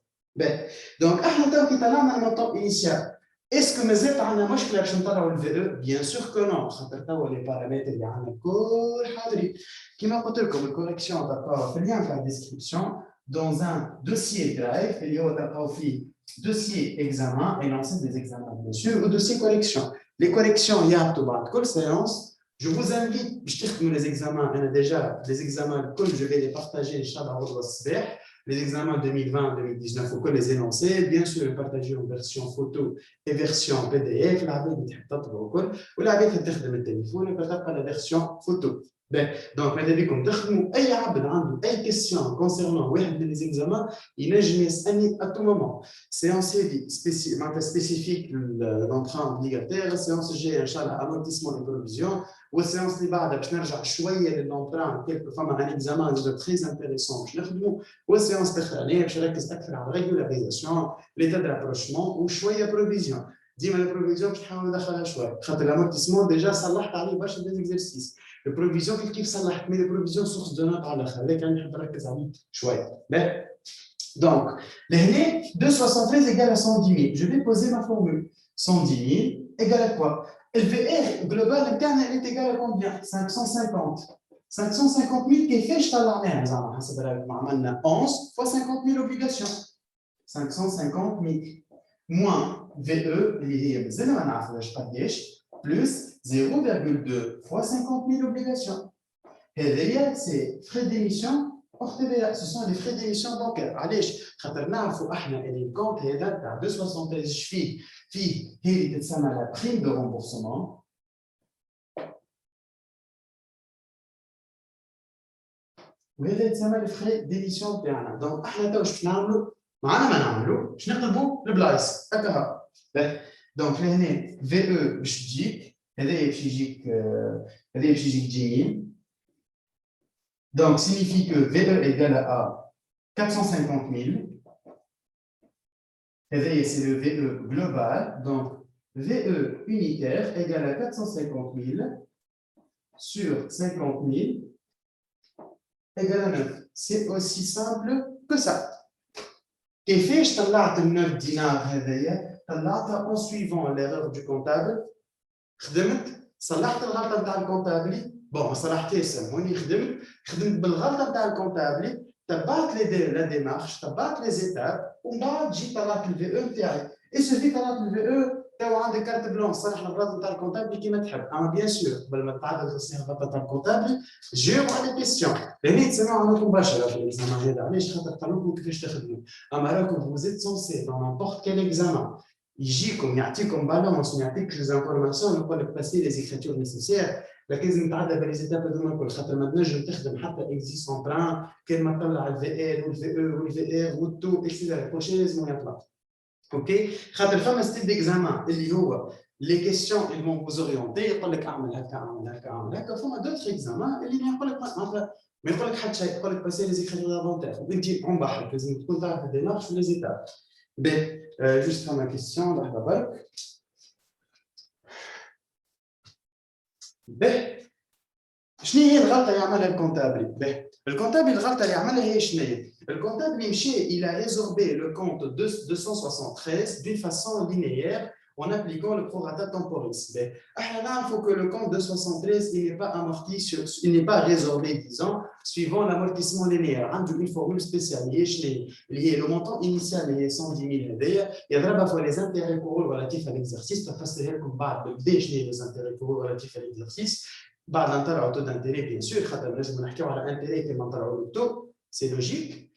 Donc احنا تو كي طلعنا المونطون انيسيال Est-ce que مازال عندنا مشكله باش نطلعوا الفي او؟ بيان سور كو نو، خاطر توا لي بارامتر اللي عندنا الكل حاضرين. كيما قلت لكم الكوريكسيون تلقاوها في اللين تاع الديسكريبسيون dans un dossier drive اللي هو تلقاو فيه dossier examen et l'ensemble des examens bien sûr ou dossier correction. Les corrections يهبطوا بعد كل séance. Je vous invite باش تخدموا les examens. انا déjà les examens الكل je vais les partager ان شاء الله غدوه الصباح. Les examens 2020-2019, il faut les énoncer. Bien sûr, partager en version photo et version PDF. La vie est très très ou la vie est très très téléphone. Et la version photo. Donc, maintenant, comme vous avez des questions concernant les examens, il est à tout moment. Séance spécifique d'emprunt obligataire, séance G, amortissement de provision, ou séance libérale, je n'ai choisi l'emprunt, quelques fois, un examen très intéressant. Ou séance technique, je vais rester à la régularisation, l'état de rapprochement, ou choisir la provision. Dis-moi la provision, je vais faire choix. L'amortissement, déjà, ça l'a fait des exercices. Le provision, كيف صلحت mais les provisions source de notes على الاخر اللي كان نحب نركز عليه شويه. Donc, l'année 273 égale à 110 000. Je vais poser ma formule. 110 000 égale à quoi? Le VR global interne est égal à combien? 550. 550 000 qui fait, je t'en 11 fois 50 000 obligations. 550 000 moins VE, plus 0,2 fois 50 000 obligations. Et derrière, c'est frais d'émission. Ce sont les frais d'émission bancaire. Allez, خاطرنا faut احنا اللي compte هذا تاع 273 فيه هي اللي تتسمى la prime de remboursement. وهذا يتسمى les frais d'émission تاعنا. دونك احنا تو واش نعملوا؟ معنا ما نعملوا، باش نقلبوا البلايص هكا. دونك لهنا VE باش تجيك هذايا باش يجيك جيم. Donc, signifie que VE égale à 450 000. Et c'est le VE global. Donc, VE unitaire égale à 450 000 sur 50 000 égale à 9. C'est aussi simple que ça. كيفاش طلعت ال 9 دينار هذايا؟ طلعتها en suivant l'erreur du comptable. خدمت صلحت الغلطه نتاع الكونتابلي. بون صلحتيه سموني خدمت بالغلطه نتاع الكونتابلي، تبعت لا ديمارش، تبعت لي زيتاب، ومن بعد جيت طلعت الفي او نتاعي. اي سوفي طلعت الفي او تو عندك كارت بلون صلح الغلطه نتاع الكونتابلي كيما تحب. اما بيان سور قبل ما تعدل تصليح الغلطه نتاع الكونتابلي جيو على لي كيستيون. هنا يتسمعوا عنكم مباشره في الاكزامان هذا. علاش؟ خاطر قالوا لكم كيفاش تخدموا. اما راكم فوزيت سونسي دون نيمبورت كيل اكزامان يجيكم يعطيكم بالونس ويعطيك لي زانفورماسيون يقول لك باسي لي زيكريتور نيسيسير. لكن لازم نتعدى باليزيتاب هذوما الكل خاطر ما تنجم تخدم حتى اكزيس ان بران كان ما تطلع الفي ال والفي او والفي ار والتو اكسيتيرا كلشي لازم يطلع. اوكي خاطر فما ستيل ديكزامان اللي هو لي كيستيون اللي مون فوز اورينتي يقول لك اعمل هكا اعمل هكا اعمل هكا. فما دوتر اكزامان اللي ما يقول لك ما يقول لك حتى شيء، يقول لك باسي لي زيكريتور دافونتير وانت اون بحرك لازم تكون تعرف الديمارش ولي زيتاب. بي جوست فما كيستيون لحظه برك. به شنو هي الغلطه اللي يعملها الكونتابلي؟ به الكونتابلي الغلطه اللي يعملها هي شنو هي؟ الكونتابلي يمشي il a résorbé le compte 273 d'une façon linéaire en appliquant le prorata temporis. به احنا نعرفوا que le compte 273 il n'est pas amorti il n'est pas résorbé disons suivant l'amortissement linéaire. عنده une formule spéciale اللي هي le montant initial اللي هي 110 000 هذايا يضربها في les intérêts courants relatifs à l'exercice. تفسرها لكم بعد بدا شنو هي les intérêts courants relatifs à l'exercice. بعد نطلعوا تو دانتيري بيان سور خاطر لازم نحكيو على انتيري كيما نطلعوا التو سي لوجيك.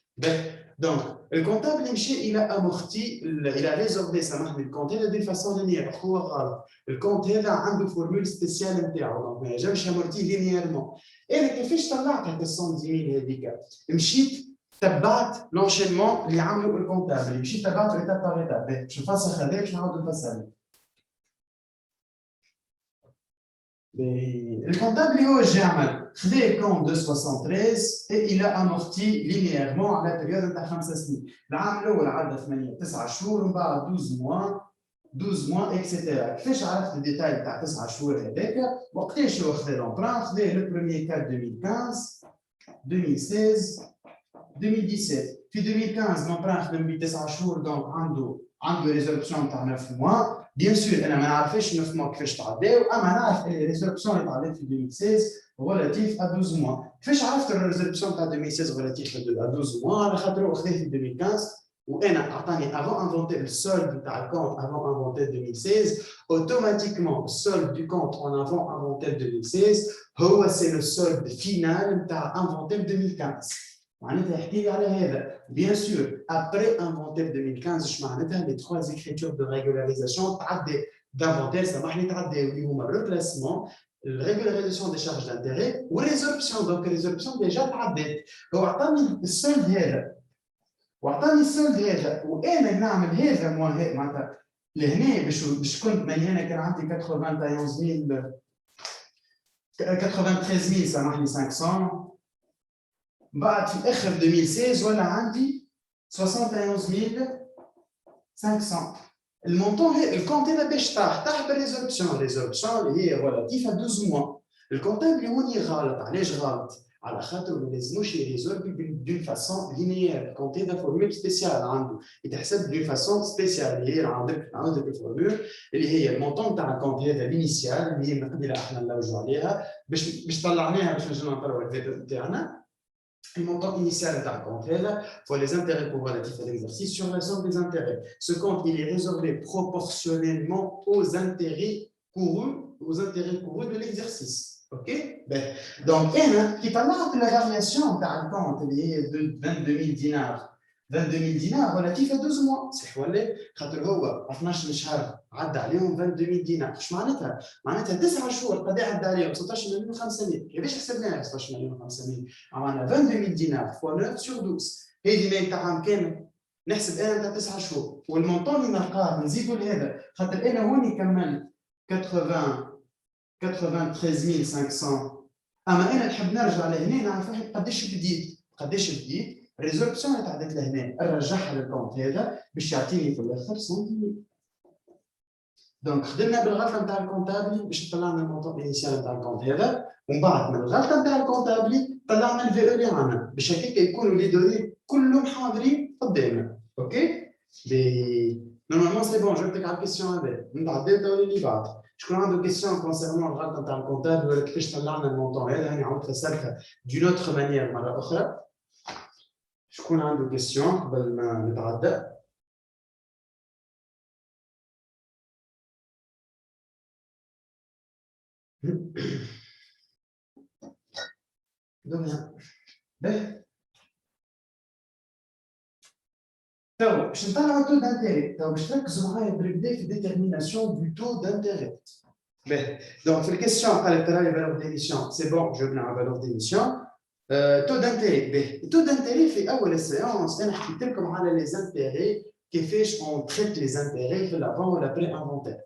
دونك الكونتابل يمشي الى امورتي الى ريزوربي سامحني الكونت هذا دي فاسون لينيير. هو غلط. الكونت هذا عنده فورمول سبيسيال نتاعو دونك ما ينجمش امورتي لينييرمون. انا كيفاش طلعت هذا 110 000 هذيك؟ مشيت تبعت لونشينمون اللي عملوا الكونتابل. مشيت تبعت ايتاب بار ايتاب. باش نفسخ هذاك باش نعاود نفسر. Le comptable il a créé le compte de 73 et il a amorti linéairement à la période de 5 سنين. العام الأول عدى 9 شهور ومن بعد 12 mois etc. كيفاش عرفت الديتاي تاع 9 شهور هذاك؟ وقتاش هو خذا لومبران؟ خذا لو بروميير كات 2015 2016 2017. في 2015 لومبران خدم ب 9 شهور دونك عنده ريزولوسيون تاع 9 mois. bien sûr انا ما نعرفش 9 mois كيفاش تعداو اما نعرف اللي ريزولبسيون اللي تعدات في 2016 relatif à 12 mois كيفاش عرفت الريزولبسيون تاع 2016 relatif à 12 mois على خاطر خذيت في 2015 وانا اعطاني avant inventer le solde تاع الكونت avant inventer 2016 automatiquement le solde du compte en avant inventer 2016 هو c'est le solde final تاع inventer 2015 معناتها يحكي لي على هذا bien sûr après inventaire 2015 اش معناتها les trois écritures de régularisation تعدي d'inventaire سامحني تعدي اللي هما الريبلاسمون الريغولاريزاسيون دي شارج دانتيري والريزوربسيون دونك الريزوربسيون ديجا تعدات هو عطاني السولد هذا وعطاني السولد هذا وانا نعمل هذا معناتها لهنا باش كنت مليانه كان عندي 93000 سامحني 500 بعد في اخر 2016 ولا عندي 71500 المونطون الكونت هذا باش طاح بالريزوربسيون اللي هي ريلاتيف 12 موا الكونتابل هوني غلط علاش غلط على خاطر ما لازموش يريزوربي دون فاسون لينيير الكونت هذا فورمول سبيسيال عنده يتحسب دون فاسون سبيسيال اللي هي عندك الفورمول اللي هي المونطون تاع الكونت هذا الانيسيال اللي هي من قبل احنا نلوجوا عليها باش طلعناها باش نجيو نطلعوا الفيديو تاعنا. Le montant initial de la compte pour les intérêts pour relatifs à l'exercice sur la somme des intérêts. Ce compte, il est résorbé proportionnellement aux intérêts courus de l'exercice. OK? Ben, donc, qui parle de la variation dans le compte, il est de 22 000 dinars. 22 000 dinars relatif à 12 mois. C'est quoi les? Quand le هو 12 شهر عدى عليهم 22 000 دينار. ايش معناتها؟ معناتها 9 شهور قد عدى عليهم 16,500,000. كيفاش حسبناها 16,500,000؟ عملنا 22 000 دينار فوا 9 sur 12. هذه ما تاع عام كامل. نحسب انا تاع 9 شهور والمونطون اللي نلقاه نزيدوا لهذا خاطر انا هوني كملت 93,500 اما انا نحب نرجع لهنا نعرف قداش بديت الريزوربسيون اللي تعدت لهنا نرجعها للكونت هذا باش يعطيني في الاخر 100,000 دونك خدمنا بالغلطه نتاع الكونتابلي باش طلعنا المونطون انيسيال نتاع الكونت هذا ومن بعد من الغلطه نتاع الكونتابلي طلعنا الفي او اللي عندنا باش هكاك يكونوا لي دوني كلهم حاضرين قدامنا. اوكي نورمالمون سي بون جاوبتك على الكيستيون هذا نتعداو تو اللي بعد شكون عنده كيستيون كونسيرنون الغلطه نتاع الكونتابل ولا كيفاش طلعنا المونطون هذا هاني عاودت فسرتها دون اوتر مانيير مره اخرى. شكون عنده كيستيون قبل ما نتعدى؟ دنيا باهي تو باش نطلعوا تو دانتيري تو باش تركزوا معايا بالكدا في ديتيرميناسيون دو تو دانتيري. باهي دونك في الكيستيون قالت ترى لي فالور ديميسيون سي بون جبنا على فالور ديميسيون تو دانتيري. باهي تو دانتيري في اول السيونس انا حكيت لكم على لي زانتيري كيفاش اون تريت لي زانتيري في لافون ولا بري انفونتير.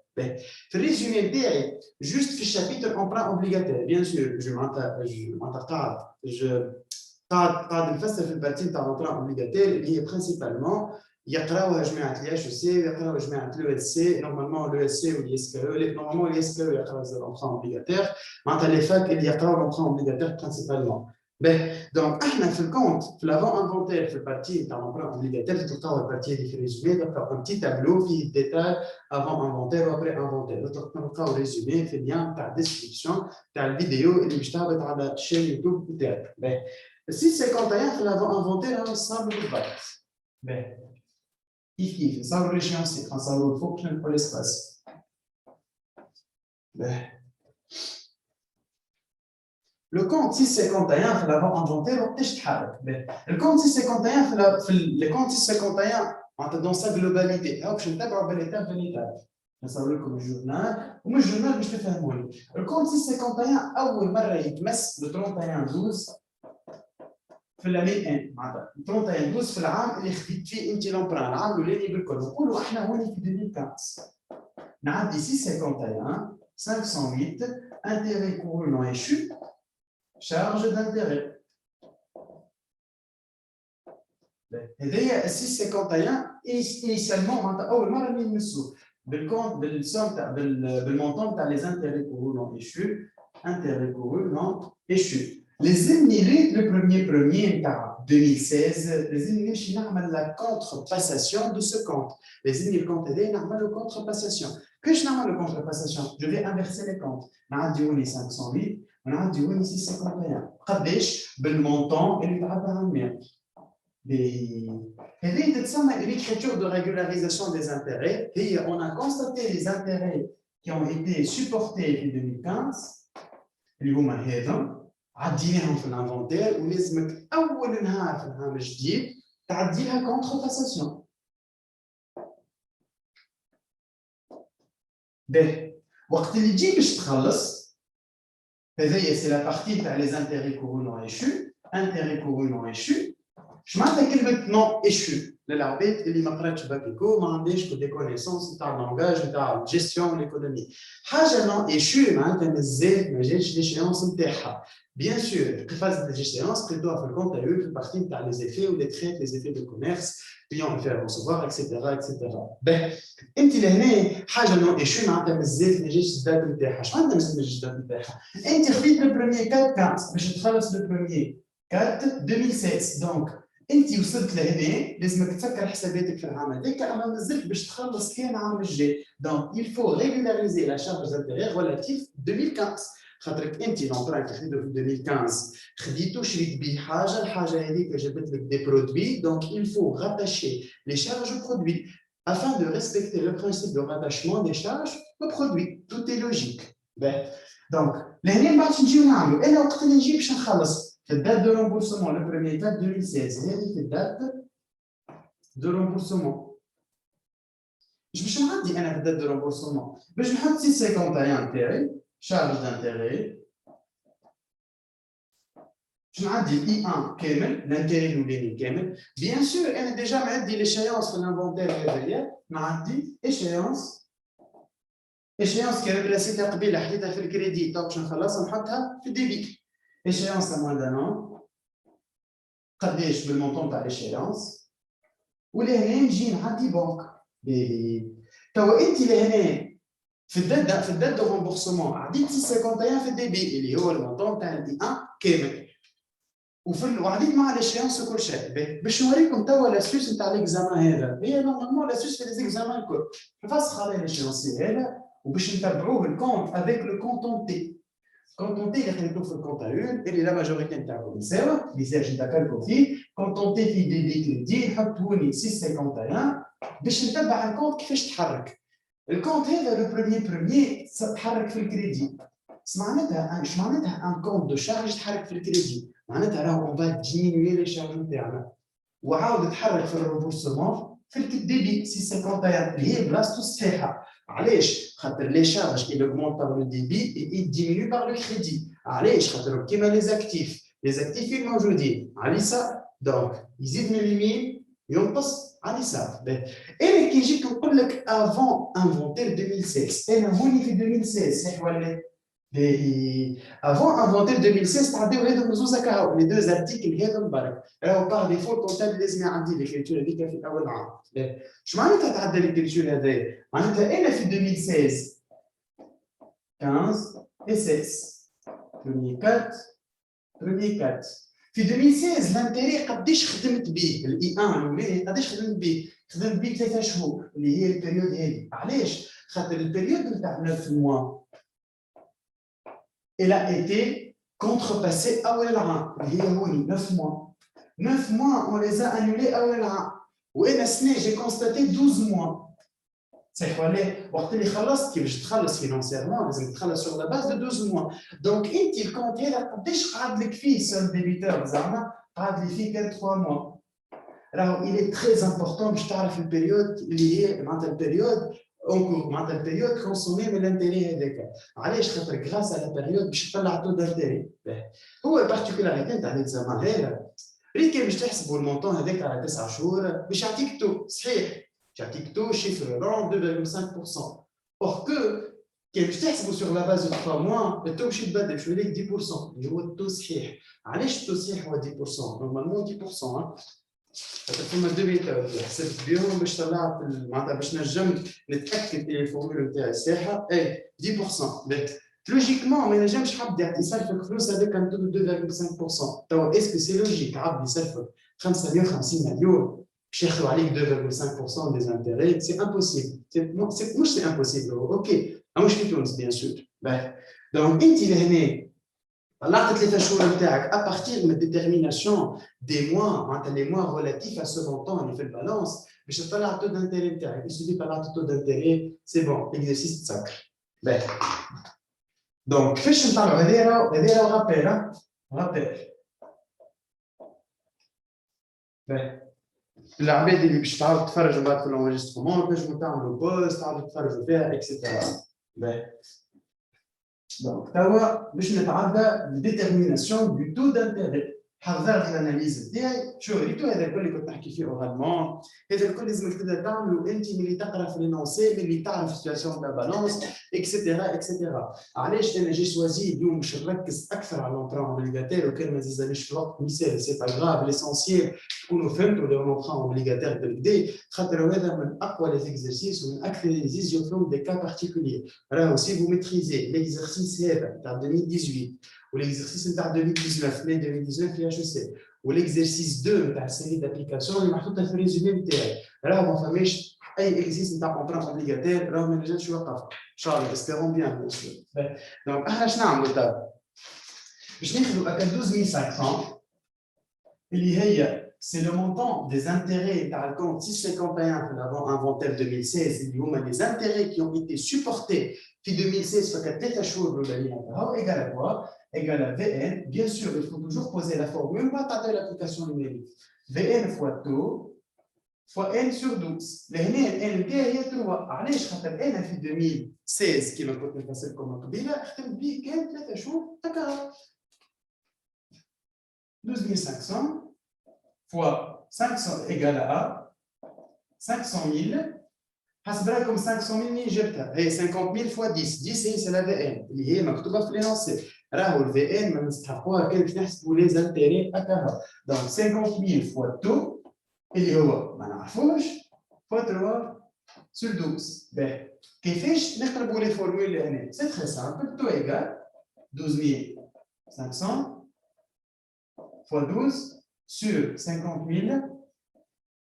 في الريزومي نتاعي جوست في الشابيتر امبران اوبليغاتير بيان سور قاعد نفسر في البارتي نتاع امبران اوبليغاتير اللي هي برينسيبالمون يقراوها جماعه الاتش سي ويقراوها جماعه لو اس سي نورمالمون لو اس سي والاس كو نورمالمون الاس كو يقراو الامبران اوبليغاتير معناتها لي فاك اللي يقراو الامبران اوبليغاتير برينسيبالمون. donc احنا في الكونت في لافون انفونتير في البارتي تاع لامبران اوبليغاتير تلقاو البارتي هذه في الريزومي تلقاو ان بتي تابلو فيه الديتاي افون انفونتير وابري انفونتير تلقاو ريزومي في اللين تاع الديسكريبسيون تاع الفيديو اللي باش تهبط على الشين يوتيوب تاعك. سي 51 في لافون انفونتير راهو صار بالضبط. كيف نصوروا ليشيونسي نصوروا الفوق باش نلقاو ليسباس. Le compte 651 في l'avant inventaire وقتاش تحرك؟ le compte 651 في le compte 651 معناتها dans sa globalité باش نتبعوا بالإيتاب بالإيتاب. نصور لكم الجورنال ومن الجورنال باش تفهموني. الكونت 651 أول مرة يتمس ب 31/12 في l'année 1 معناتها 31/12 في العام اللي خديت فيه أنت لومبران العام الأولاني بالكل نقولوا إحنا هوني في 2015 نعدي 651 508 intérêt courant non échu charge d'intérêt. هذه 651 initialement معناتها أول مرة نمسوا بالكونت بالسوم تاع بالمونطون تاع les intérêts courants non échus intérêts courants non échus. Les émirés, le premier, 2016, les émirés, je n'ai la contrepassation de ce compte. Les émirés comptent aider, n'ont la contrepassation. Que je n'ai la contrepassation? Je vais inverser les comptes. On a dit 508, on a dit 651. قديش بالmontant اللي تعبر عن 100. هذه تتسمى l'écriture de régularisation des intérêts. Et on a constaté les intérêts qui ont été supportés en 2015. اللي هما هذا عديناهم في الانفونتير ولازمك اول نهار في العام الجديد تعديها كونتر باساسيون. باهي وقت اللي تجي باش تخلص هذايا سي لا بارتي تاع لي انتيري كورونون ايشو. انتيري كورونون ايشو اش معناتها كلمه نون ايشو للعباد اللي ما قراتش باكيكو ما عندهاش دي كونيسونس نتاع اللونغاج نتاع الجيستيون ليكونومي. حاجه نون ايشو معناتها مازال ما جاتش ليشيونس نتاعها. Bien sûr, les phases de l'échéance, plutôt à compte à eux, fait partie des effets ou des traits, les effets de commerce, clients faire recevoir, etc. etc. Ben, انت لهنا حاجه نو ايشو معناتها مازال ما جاتش الدات نتاعها. شنو معناتها مازال ما جاتش الدات نتاعها؟ انت خديت لو بروميي 4 باش تخلص لو بروميي 4 2016 دونك انت وصلت لهنا لازمك تسكر حساباتك في العام هذاك اما مازلت باش تخلص كان العام الجاي. دونك il faut régulariser la charge d'intérêt relative 2015. خاطرك انت لونبران كي خديتو في 2015 خديتو شريت بيه حاجه الحاجه هذيك جابت لك دي برودوي دونك il faut rattacher les charges aux produits afin de respecter le principe de rattachement des charges aux produits. Tout est logique. Donc لهنا من بعد نجيو نعملوا انا وقت اللي نجي باش نخلص في الدات دو رومبورسمون لو بروميير 4 2016 هذه في الدات دو رومبورسمون. مش باش نعدي انا في الدات دو رومبورسمون باش نحط 651 تاعي charge d'intérêt. Je m'addis I1 كامل l'intérêt الاولاني كامل. Bien sûr انا ديجا معدي l'échéance في الانفونتير هذايا معدي échéance qui est remplacée قبيله حطيتها في الكريدي دونك باش نخلصها نحطها في الديبي. échéance à moins d'un an قداش بالمونطون تاع l'échéance ولهنا نجي نعدي بنك. توا انت لهنا في الدات دو رومبورسمون عديت 651 في الدي بي اللي هو المونطون تاع الاي 1 كامل وعديت مع ليشيونس وكل شيء. باش نوريكم توا لاسوس نتاع ليكزامان هذا هي نورمالمون لاسوس في ليزيكزامان الكل نفسخ على ليشيونسي هذا وباش نتبعوه الكونت افيك لو كونتونتي. كونتونتي اللي خديتوه في الكونت ا اون اللي لا ماجوريتي نتاعكم يساوي ليزاج نتاع كالكو فيه كونتونتي في دي بي كريدي نحطوا لي 651 باش نتبع الكونت كيفاش تحرك. الكونت هذا لو بروميي تحرك في الكريدي. اش معناتها ان كونت دو شارج تحرك في الكريدي معناتها راهو اون فا ديمينوي لي شارج نتاعنا وعاود تحرك في الرومبورسمون في الديبي 651 اللي هي بلاصتو الصحيحه. علاش؟ خاطر لي شارج il augmente par le débit et il diminue par le crédit. علاش؟ خاطر كيما لي زاكتيف الموجودين على اليسار دونك يزيد من اليمين ينقص على اليسار. انا كي جيت نقول لك افون انفونتير 2016 انا هوني في 2016 صحيح ولا؟ افون انفونتير 2016 تعديو هذوك زوز هكا لي دوز ارتيكل هذوك برك راهو باغ ديفو الكونتابل لازم يعدي ليكريتور هذيك في اول عام. شو معناتها تعدى ليكريتور هذايا؟ معناتها انا في 2016 15 et 16 2004 في 2016 الانتيري قداش خدمت به الاي 1 الاولاني قداش خدمت به 3 شهور اللي هي البيريود هذه. علاش؟ خاطر البيريود نتاع 9 موا elle a été contrepassée اول العام اللي هي هوني 9 موا 9 موا on les a annulés اول العام وانا السنه جي كونستاتي 12 موا صحيح ولا؟ وقت اللي خلصت كي باش تخلص فينونسيرمون لازم تخلص sur la base de 12 موا. دونك انت الكونت هذا قداش قعد لك فيه سول ديبيتور زعما قعد لي فيه 3 موا. راهو il est très important باش تعرف البيريود اللي هي معناتها البيريود اونكور معناتها البيريود كونسومي من الانتيري هذاك. علاش؟ خاطر غراس على البيريود باش تطلع تو دانتيري. هو البارتيكولاريتي نتاع ليكزامان هذا ريكي باش تحسبوا المونطون هذاك على 9 شهور باش يعطيك تو صحيح يعطيك تو شيفر رون 2.5%. اور كو كي باش تحسبوا سور لا باز 3 موا التو باش يتبدل باش يولي لك 10% اللي هو التو صحيح. علاش التو صحيح هو 10%؟ نورمالمون 10% فما دو حسبت بيهم باش طلعت معناتها باش نجم نتاكد اللي الفورمول نتاعي صحيحه اي 10%. Logiquement, ما ينجمش حد يعطي يسلفك فلوس avec un taux de 2,5%. Donc, est-ce que c'est logique عبد يسلفك 550 مليون باش ياخذوا عليك 2,5% des intérêts? C'est impossible. مش c'est impossible. OK. مش في تونس bien sûr. Donc, انت لهنا طلعت 3 شهور نتاعك à partir من détermination des mois معناتها les mois relatifs à ce montant اللي في البالانس باش تطلع التو d'intérêt نتاعك. Il suffit طلعت التو d'intérêt, c'est bon, l'exercice تسكر. Donc, كيفاش نطلعوا هذه راهو رابيل رابيل. العباد اللي باش تعاود تفرجوا بعد في الانجسترومون تنجموا تعملوا بوست تعاودوا تفرجوا فيها اكسيتيرا. دونك توا باش نتعدى الديترميناسيون دو تو دانتيري. حضرت الاناليز نتاعي شو ريتو هذا الكل اللي كنت نحكي فيه اورالمون. هذا الكل لازمك تبدا تعملوا انت ملي تقرا في لينونسي ملي تعرف السيتواسيون تاع بالانس اكسيتيرا اكسيتيرا. علاش انا جي سوازي اليوم باش نركز اكثر على لونترون اوبليغاتير وكان ما زالنيش في الوقت مثال سي با غراف ليسونسيال تكونوا فهمتوا لو لونترون اوبليغاتير بالكدا خاطر هذا من اقوى لي زيكزارسيس ومن اكثر لي زيزيوفون دي كا بارتيكولير. راهو سي فو ميتريزي ليكزارسيس هذا تاع 2018 والexercice نتاع 2019 mai 2019 في HEC والexercice 2 نتاع السيري d'application اللي محطوطه في الريزومي نتاعي راهو ما فماش اي اكزيرسيس نتاع كونترا اوبليغاتير راهو ما نجمش يوقف ان شاء الله اسبيرون بيان بيان سور. دونك احنا شنو نعملوا توا باش ناخذوا اكا 12500 اللي هي سي لو مونطون دي انتيري تاع الكونت 651 في الافون انفونتير 2016 اللي هما لي انتيري كي اون ايتي سوبورتي في 2016 فكانت 3 شهور الاولانيين راهو ايكال كوا égale à Vn. Bien sûr, il faut toujours poser la formule, pas taper l'application numérique. Vn fois taux fois n sur 12. لهنا n هي 3. علاش خاطر انا في 2016 كيما كنت نفسر لكم قبيله خدمت به كان 3 شهور هكا 12500 fois 500 égale à 500 000 حسب راكم 500 000 منين جبتها؟ هي 50 000 fois 10 10 هي سي لا في ان اللي هي مكتوبه في لينونسي. راهو الفي ان ما نستحقوها كان باش نحسبوا لي زانتيري هكا. دونك 50 000 fois تو اللي هو ما نعرفوش فوا 3 sur 12. باهي كيفاش نقلبوا لي فورمول لهنا؟ سي تري سامبل تو ايكال 12500 fois 12 sur 50 000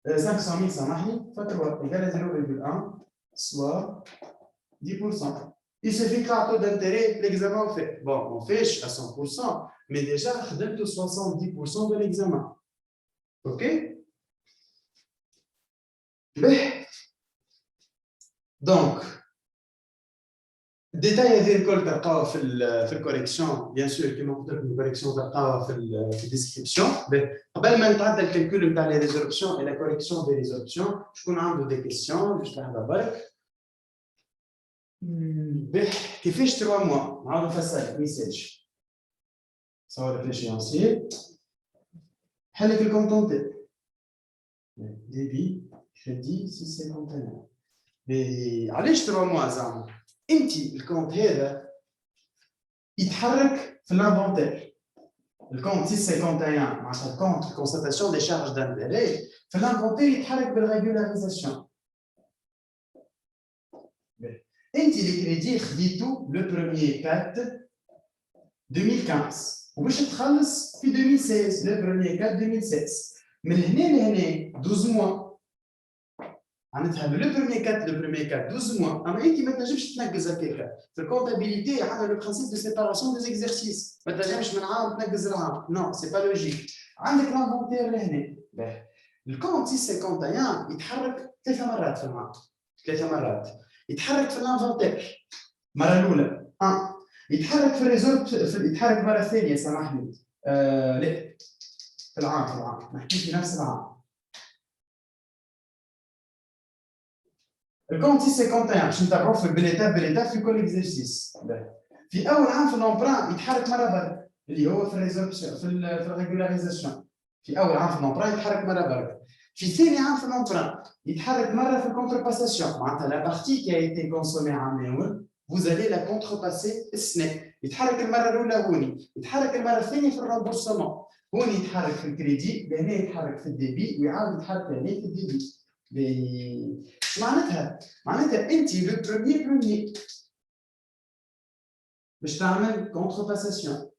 500 000 سامحني fois 3 égale à 0,1 soit 10%. Il suffit qu'un taux d'intérêt, l'examen on fait. Bon, on fait à 100%, mais déjà, on donne 70% de l'examen. OK? Donc, détail هذه الكل تلقاوه في الكوريكسيون بيان سور كيما قلت لكم الكوريكسيون تلقاوها في الديسكريبسيون. قبل ما نتعدى الكالكول نتاع لي ريزولوبسيون اي لا كوريكسيون دي ريزولوبسيون شكون عنده دي كيسيون باش لحظه برك. كيفاش 3 موا نعاود نفسر ميساج صور ليشيونسي حل لك الكونتونتي ديبي كريدي 651. علاش 3 موا زعما انت الكونت هذا يتحرك في الانفونتير. الكونت 651 معناتها الكونت كونستاتاسيون دي شارج دانتيري في الانفونتير يتحرك بالريغولاريزاسيون. انت لي كريدي خديتو لو بروميير 4 2015 وباش تخلص في 2016 لو بروميير 4 2016 من هنا لهنا 12 موا معناتها لو بروميير 4 12 موا. اما انت ما تنجمش تنقز هكاك في الكونتابيليتي عندنا لو برانسيب دو سيباراسيون دي زيكزارسيس ما تنجمش من عام تنقز العام نو سي با لوجيك. عندك لانفونتير لهنا الكونت 651 يتحرك 3 مرات في العام 3 مرات يتحرك في الانفونتير. المره الاولى يتحرك في الريزولت يتحرك المره الثانيه سامحني لا في العام نحكي في نفس العام. الكونت 651 باش نتابعوه في باليتاب في كل اكزرسيس. في اول عام في الامبران يتحرك مره برك اللي هو في الريزولوشن في الريغولاريزاسيون. في اول عام في الامبران يتحرك مره برك. في ثاني عام في الامبران يتحرك مره في الكونترباساسيون معناتها لا بارتي كي ايتي كونسومي عام اول فوزالي لا كونترباسي السنه. يتحرك المره الاولى هوني يتحرك المره الثانيه في الرامبورسمون هوني يتحرك في الكريدي لهنا يتحرك في الديبي ويعاود يتحرك لهنا في الديبي. معناتها انت لو بروميير باش تعمل contrepassation.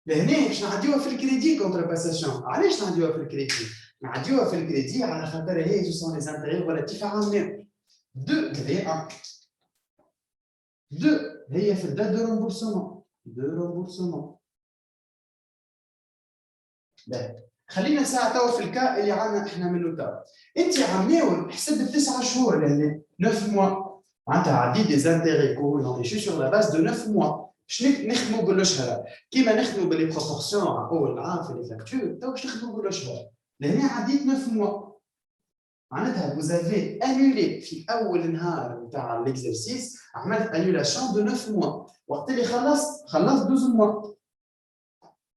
لهنا باش نعديوها في الكريدي contrepassation. علاش نعديوها في الكريدي؟ نعديوها في الكريدي على خاطر هي جو سون لي زانتيغي ريلاتيف à un. 2 هي 1. 2 هي في الدات دو رومبورسمون. خلينا ساعه توا في الكا اللي عندنا احنا منه توا. انت عملناو حسب 9 شهور لان 9 موا معناتها عديت دي زانتيغي كورون ايشي سور لا باز دو 9 موا. باش نخدموا بالاشهر كيما نخدموا باللي بروبورسيون اول عام في لي فاكتور تو باش نخدموا بالاشهر. لهنا عديت 9 موا معناتها vous avez annulé في اول نهار نتاع ليكزرسيس عملت انيولاسيون دو 9 موا وقت اللي خلصت 12 موا.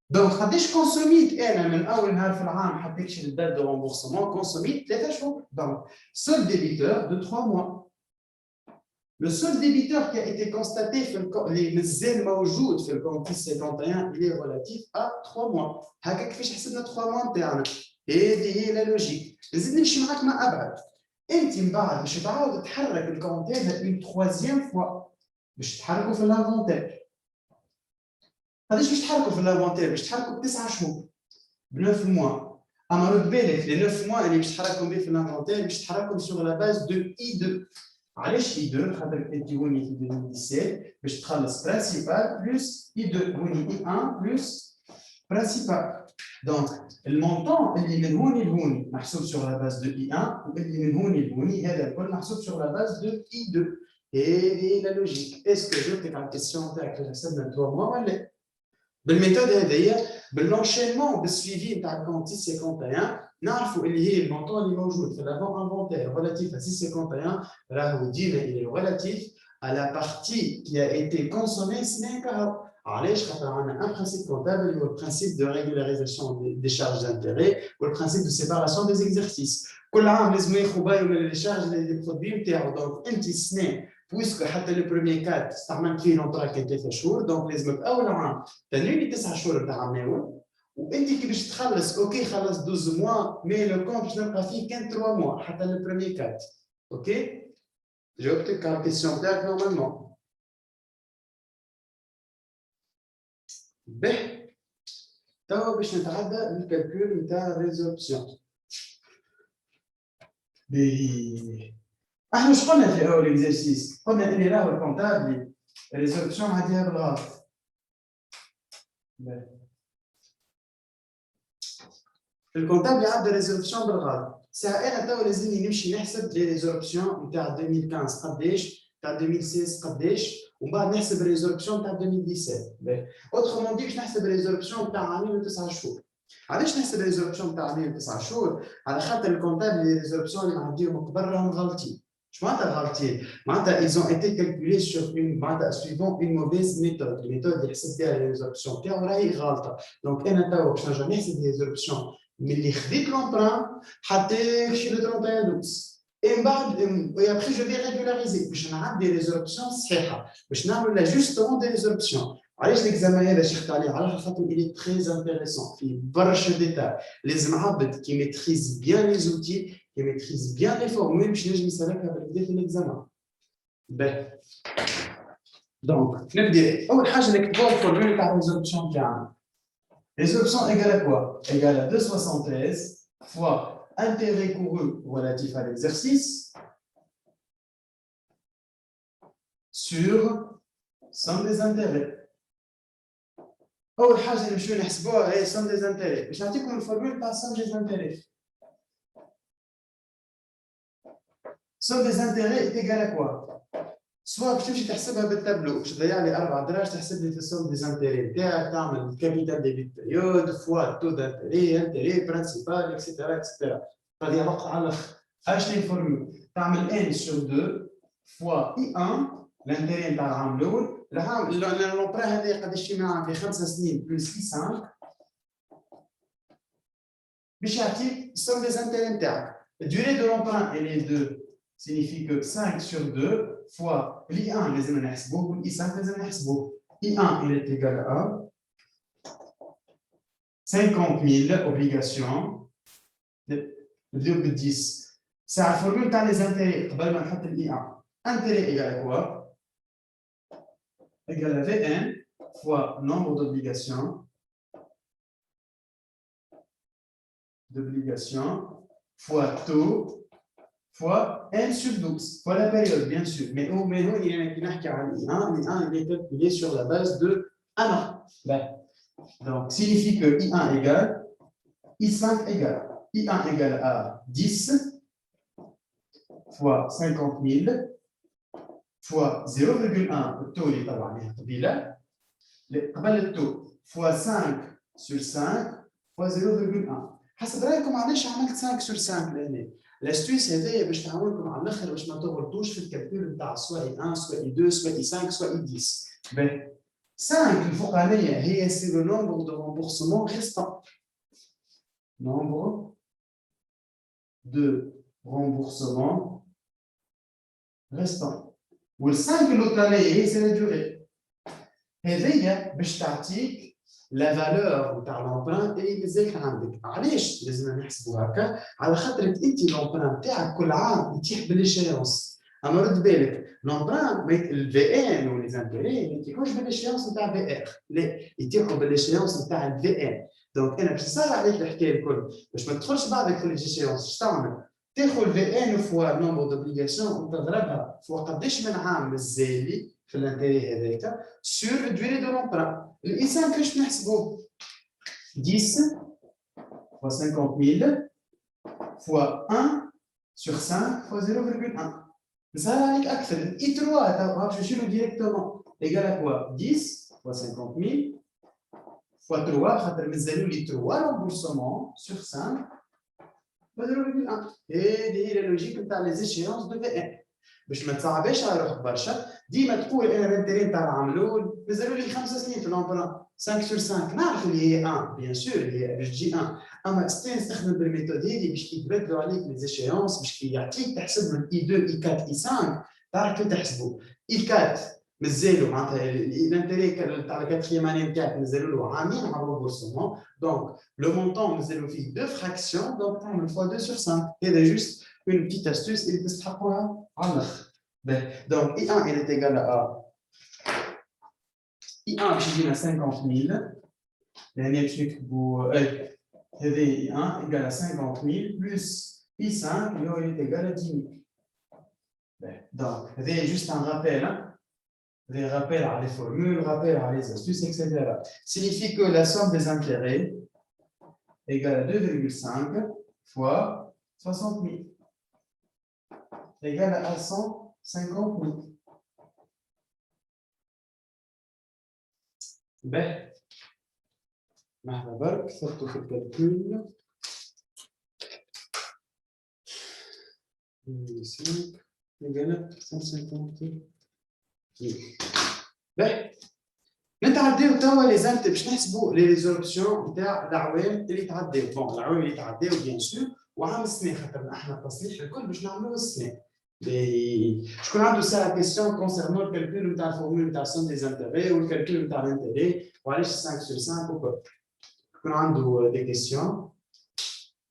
دونك قداش كونسوميت انا من اول نهار في العام حطيتش الدات دو رومبورسمون كونسوميت 3 شهور. دونك سول ديبيتور دو 3 موا. Le seul débiteur qui a été constaté اللي مازال موجود في الكونتيس 51 il est relatif à 3 mois. هكا كيفاش حسبنا 3 mois نتاعنا؟ هذه هي لا لوجيك. نزيد نمشي معاك ما ابعد. انت من بعد باش تعاود تحرك الكونت هذا اون تروازيام فوا باش تحركوا في الانفونتير. قداش باش تحركوا في الانفونتير؟ باش تحركوا ب 9 شهور ب 9 موا. اما رد بالك لي 9 موا اللي باش تحركوا به في الانفونتير باش تحركوا سور لا باز دو اي 2. علاش اي 2 خاطر انت وني في 2017 باش تخلص برينسيبال بلس اي 2 وني اي 1 بلس برينسيبال. دونك المونطون اللي من هوني لهوني محسوب سور لا باز دو اي 1 واللي من هوني لهوني هذا الكل محسوب سور لا باز دو اي 2. هذه لا لوجيك. اسكو جاوبتك على الكيستيون تاعك اللي حسبنا 3 موا ولا بالميثود هذيا باللونشينمون بالسويفي نتاع الكونتيس 51 نعرفوا اللي هي المونطون اللي موجود في لافون انفونتير relatif à 651 راهو ديما اللي relatif à la partie qui a été consommée سنين كهرباء. علاش؟ خاطر عندنا ان برانسيب كونتابل اللي هو البرانسيب دو ريغولاريزاسيون دي شارج دانتيري والبرانسيب دو سيباراسيون دي زيكزارسيس. كل عام لازم ياخذوا بالهم من لي شارج لي برودوي نتاعو. دونك انت السنه بويسكو حتى لو بروميي كات استعملت فيه لونطرا كان 3 شهور دونك لازم في اول عام تنولي 9 شهور نتاع عماول. وانت كي باش تخلص اوكي خلص 12 موا مي لو كونت باش نلقى فيه كان 3 موا حتى لو بروميي كات. اوكي جاوبتك على الكيستيون تاعك نورمالمون. به توا باش نتعدى للكالكول نتاع الريزولبسيون. احنا واش قلنا في اول اكزرسيس؟ قلنا اللي راهو الكونتابلي الريزولبسيون عاديها بالغلط. الكونتابلي عدى ريزولبسيون بالغلط. ساعه انا توا لازمني نمشي نحسب لي ريزولبسيون نتاع 2015 قداش، نتاع 2016 قداش، ومن بعد نحسب الريزولبسيون نتاع 2017. اوترومون دي باش نحسب الريزولبسيون نتاع عامين و9 شهور. علاش نحسب الريزولبسيون نتاع عامين و9 شهور؟ على خاطر الكونتابلي ريزولبسيون اللي معديهم قبل راهم غلطين. اش معناتها غلطين؟ معناتها ils ont été calculés sur une معناتها suivant une mauvaise méthode. الميثود اللي حسب بها الريزولبسيون تاعو راهي غلطه. دونك انا توا باش نرجع نحسب الريزولبسيون من اللي خذيت لونبران حتى شي لو 31 12. et بعد et après je vais régulariser باش نعدي ريزولبسيون صحيحه باش نعمل لاجوستمون دي ريزولبسيون. علاش الاكزامان هذا شفت عليه؟ على خاطر il est très intéressant في برشا ديتاي. لازم عبد كي ميتريز بيان لي زوتي كي ميتريز بيان لي فورمول باش نجم يسالكها بالكدا في الاكزامان. باهي دونك نبدا اول حاجه نكتبوا الفورمول تاع الريزولبسيون تاعنا. Résolution égale à quoi? Égale à 2,73 fois intérêt couru relatif à l'exercice sur somme des intérêts. أول حاجة اللي نمشيو نحسبوها هي somme des intérêts. باش نعطيكم الفورمول تاع somme des intérêts. somme des intérêts est égale à quoi? سواء باش تمشي تحسبها بالتابلو باش تضيع لي 4 دراج تحسب لي في السوم دي زانتيري نتاعك تعمل كابيتال ديبيت بيريود فوا تو دانتيري انتيري برانسيبال اكسيتيرا اكسيتيرا. تضيع وقت على الاخر. اش لي فورمول؟ تعمل ان سور 2 فوا اي 1 الانتيري نتاع العام الاول. العام لومبرا هذه قداش معاها في 5 سنين بلس اي 5 باش يعطيك السوم دي زانتيري نتاعك. الدوري دو لومبران الي 2 signifie que 5 sur 2 fois l'I1, les éléments l'I5, les éléments I1, il est égal à 50 000 obligations de 10. C'est la formule dans les intérêts. قبل ما نحط l'I1. intérêt égal à quoi? Égal à Vn fois nombre d'obligations fois taux fois n sur 12 fois la période, bien sûr. Mais nous, il y a I1, il est calculé sur la base de 1 an. Donc, signifie que I1 égale I5 égale I1 égale à 10 fois 50 000 fois 0,1 le taux اللي طلع عليه قبيله قبل التو fois 5 sur 5 fois 0,1 حسب رايكم علاش عملت 5 sur 5 لهنا الاستويس هذايا باش تعاونكم على الاخر باش ما تغلطوش في الكالكول نتاع سوا اي 1 سوا اي 2 سوا اي 5 سوا اي 10 باهي 5 الفوقانيه هي سي لو نومبر دو رومبورسمون ريستون nombre de remboursement restant. Ou le 5 l'autre année, c'est la durée. هذه باش تعطيك la valeur نتاع l'emprunt اللي مازال عندك. علاش لازم نحسبوا هكا؟ على خاطرك انت l'emprunt نتاعك كل عام يتيح بالإشيانس. اما رد بالك l'emprunt الفي ان ولي زانتيري ما يتيحوش بالإشيانس نتاع في ار، لا يتيحوا بالإشيانس نتاع الفي ان. دونك انا باش نسهل عليك الحكايه الكل باش ما تدخلش بعدك في ليجيسيونس. اش تعمل؟ تاخذ في ان فوا نومبر دوبليغاسيون وتضربها فوا قداش من عام مازالي في الانتيري هذاك سور دويري دو لومبران. الانسان كيفاش نحسبوه؟ 10 فوا 50000 فوا 1 سور 5 فوا 0,1. نسهل عليك اكثر. اي 3 باش نشيلو ديريكتومون ايكال ا كوا 10 فوا 50000 fois 3, خاطر مازالوا لي 3 رامبورسمون سور 5 فوا 0,1. هذه هي اللوجيك نتاع لي زيشيونس دو في ان. باش ما تصعبش على روحك برشا ديما تقول انا الانتيري نتاع العام الاول مازالوا لي 5 سنين في الامبران 5 سور 5 نعرف اللي هي 1 بيان سور اللي هي باش تجي 1 اما نستخدم بالميثود هذه باش يتبدلوا عليك لي زيشيونس باش يعطيك تحسب من اي 2 اي 4 اي 5 تعرف كيف تحسبوا. اي 4 مازالوا معناتها الانتيري تاع الكاتريام اني نتاعك مازالوا له عامين على الريمبورسمون دونك لو مونطون مازالوا فيه دو فراكسيون دونك تعمل فوا 2 سور 5. هذا جوست اون بيت استوس اللي تستحقوها على الاخر. Donc, I1 il est égal à I1 باش يجينا 50000 يعني باش نكتبوا هذه I1 égal à 50000 plus I5 اللي هو il est égal à 10000. Donc, هذه juste un rappel, des rappels à les formules, rappels à les astuces, etc. Signifie que la somme des intérêts égale à 2,5 fois 60 000 égale à 150 000. باهي لحظة برك صرتوا في الكالكول 5 égale 150 000. باهي نتعداو توا لي زانت باش نحسبوا لي ريزولوسيون نتاع العوام اللي تعداو. بون العوام اللي تعداو بيان سور وعام السنة خاطر احنا التصليح الكل باش نعملوه السنة. شكون عنده ساعه كيستيون كونسيرنون الكالكول نتاع الفورمول نتاع السوم دي زانتيري والكالكول نتاع الانتيري وعلاش 5 sur 5 وكل. شكون عنده دي كيستيون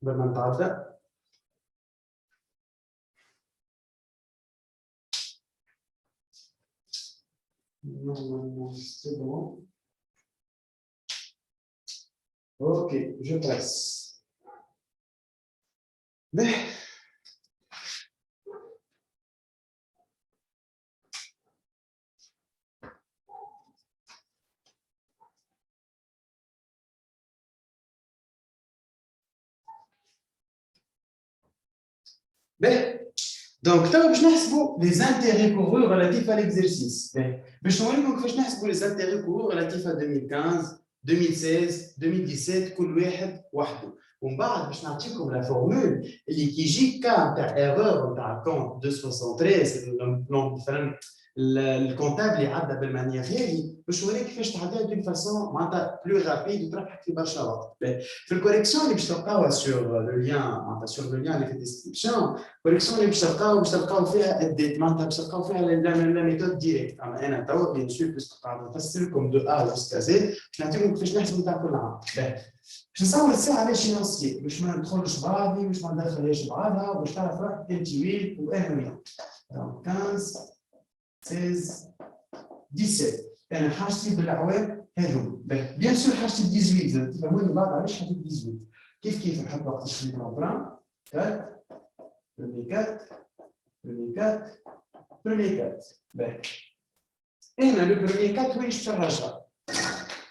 قبل ما نتعدى؟ Non, c'est bon. Ok, je passe. Mais donc, باش نحسبوا les intérêts courus relatifs à l'exercice. باش نوريكم كيفاش نحسبوا les intérêts courus relatifs à 2015, 2016, 2017 كل واحد وحده. ومن بعد باش نعطيكم لا فورمول اللي كي يجيك كان تاع ايرور نتاع كونت 273 مثلا الكونتابل اللي عدى بالمانيير هذه باش نوريك كيفاش تعديها دون فاسون معناتها بلو رابيد وتربحك في برشا وقت. في الكوريكسيون اللي باش تلقاوها سور لو ليان معناتها سور لو ليان اللي في الديسكريبسيون الكوريكسيون اللي باش تلقاو فيها الديت معناتها باش تلقاو فيها لا ميثود ديريكت. اما انا توا بيان سور باش قاعد نفسر لكم دو ا جوسكا زد باش نعطيكم كيفاش نحسبوا تاع كل عام. باش نصور الساعه علاش ينصي باش ما ندخلش بعضي باش ما ندخلهاش بعضها باش تعرف روحك انت وين وانا وين. Donc 15, 16, 17. انا حاجتي بالعوام هذو. بيان سور حاجتي 18 تفهموني بعض علاش حطيت 18 كيف نحط وقت الشريط لومبران 4 premier 4 premier 4 premier 4 باهي هنا لو premier 4 وين باش نرجع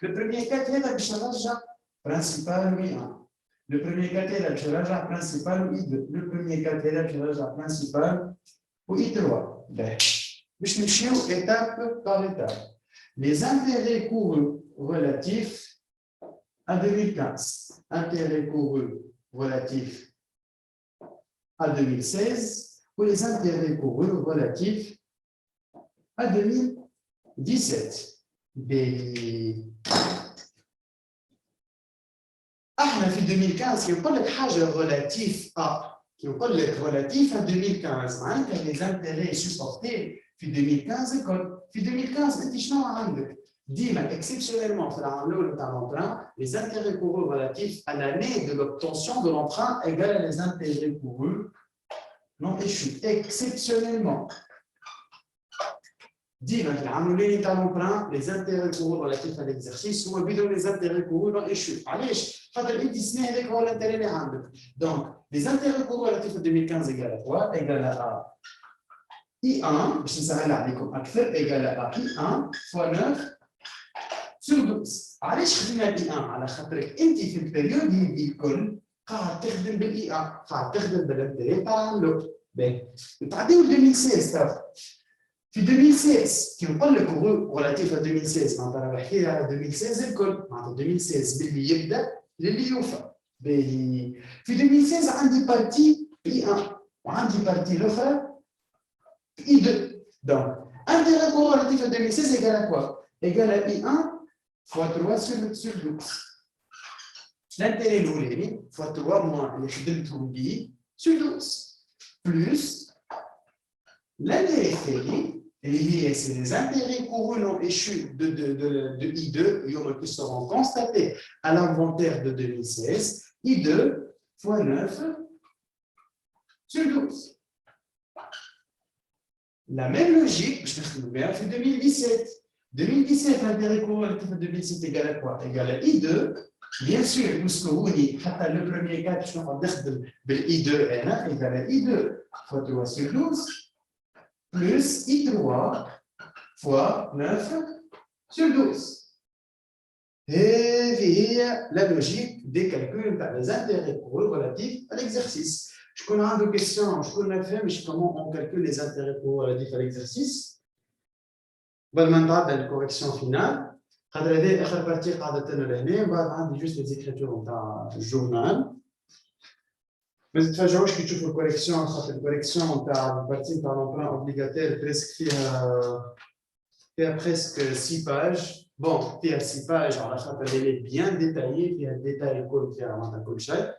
لو premier 4 هذا باش نرجع برانسيبال وي 1 لو premier 4 هذا باش نرجع برانسيبال وي 2 لو premier 4 هذا باش نرجع برانسيبال وي 3 باهي باش نمشيو étape par étape. Les intérêts courus relatifs à 2015, intérêts courus relatifs à 2016 ou les intérêts courus relatifs à 2017. احنا في 2015 كي نقول لك حاجه relatif à كي نقول لك relatif à 2015 معناتها les intérêts supportés في 2015 يكون في 2015 انت شنو عندك؟ ديما اكسبسيونيلمون في العام الاول نتاع l'emprunt les intérêts courus relatifs à l'année de l'obtention de l'emprunt égale à les intérêts courus non échus exceptionnellement. ديما في العام الاولاني نتاع l'emprunt les intérêts courus relatifs à l'exercice هما بدون les intérêts courus non échus. علاش؟ خاطر انت السنه هذاك هو الانتري اللي عندك. دونك les intérêts courus relatifs à 2015 égale à quoi؟ égale à I1, باش نسهل عليكم اكثر égale à I1 fois 9 sur 12. علاش خدينا I1؟ على خاطرك انت في البريود هذه الكل قاعد تخدم بالاي 1 قاعد تخدم بالانتري تاع اللو. باهي نتعديو ل 2016 في 2016 كي نقول لك relatif à 2016 معناتها بحكي على 2016 الكل معناتها 2016 باللي يبدا للي يوفى. باهي في 2016 عندي بارتي I1 وعندي بارتي الاخرى I2. Donc, intérêt courant relatif à 2016 égale à quoi? Égale à I1 fois 3 sur 12. L'intérêt l'ouleni fois 3 moins les خدمتهم بي sur 12. Plus l'intérêt crédit, et c'est les intérêts courants non échus de I2 qui seront constatés à l'inventaire de 2016. I2 fois 9 sur 12. La même logique, je vais faire en 2017. 2017, l'intérêt courant relatif à 2017 égale à quoi? Égale à I2. Bien sûr, le premier cas, je vais I2 égale à I2 fois 3 sur 12 plus I3 fois 9 sur 12. Et la logique des calculs des intérêts courants relatifs à l'exercice. Je connais deux questions, je connais comment on calcule les intérêts courants relatifs à l'exercice. Maintenant, dans la correction finale, quand on a dit la partie de l'année, on va juste les écritures dans le journal. Mais de toute façon, je suis toujours correction, la correction dans la partie par l'emprunt obligataire il y a presque 6 pages. Bon, il y a 6 pages, alors elle est bien détaillée, il y a un détail comme il y a un colchet.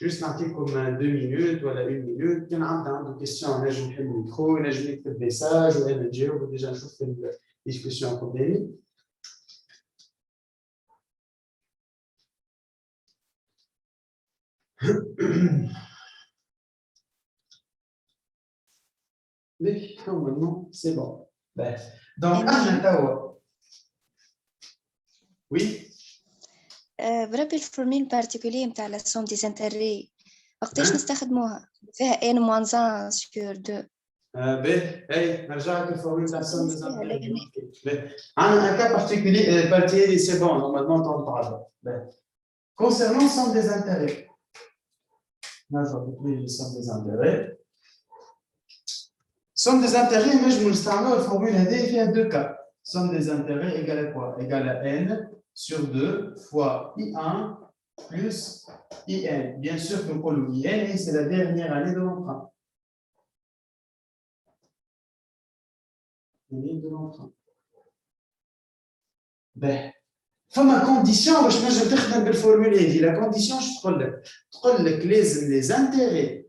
Juste comme 2 minutes ou 1 minute. Quand on a des questions, on a le micro, on a le message, on a déjà fait une discussion pour des mais normalement, c'est bon. Donc, oui. بربي الفورميل بارتيكولي نتاع لا سوم دي زانتيري وقتاش نستخدموها فيها ان موان 1 سور 2 باهي اي نرجع للفورميل تاع سوم دي زانتيري عندنا ان كا بارتيكولي بارتيكولي سي بون نورمالمون طون تعرض كونسيرنون سوم دي زانتيري نرجع للفورميل سوم دي زانتيري somme des intérêts نجمو نستعملوا الفورميل هذه فيها 2 cas somme des intérêts égale à quoi égale à n sur 2 fois I1 plus IN. Bien sûr que pour le IN, c'est la dernière année de l'emprunt. Année de l'emprunt. Ben, فما condition باش نجم تخدم بالفورمولا هذه. La condition تقول لك لازم les intérêts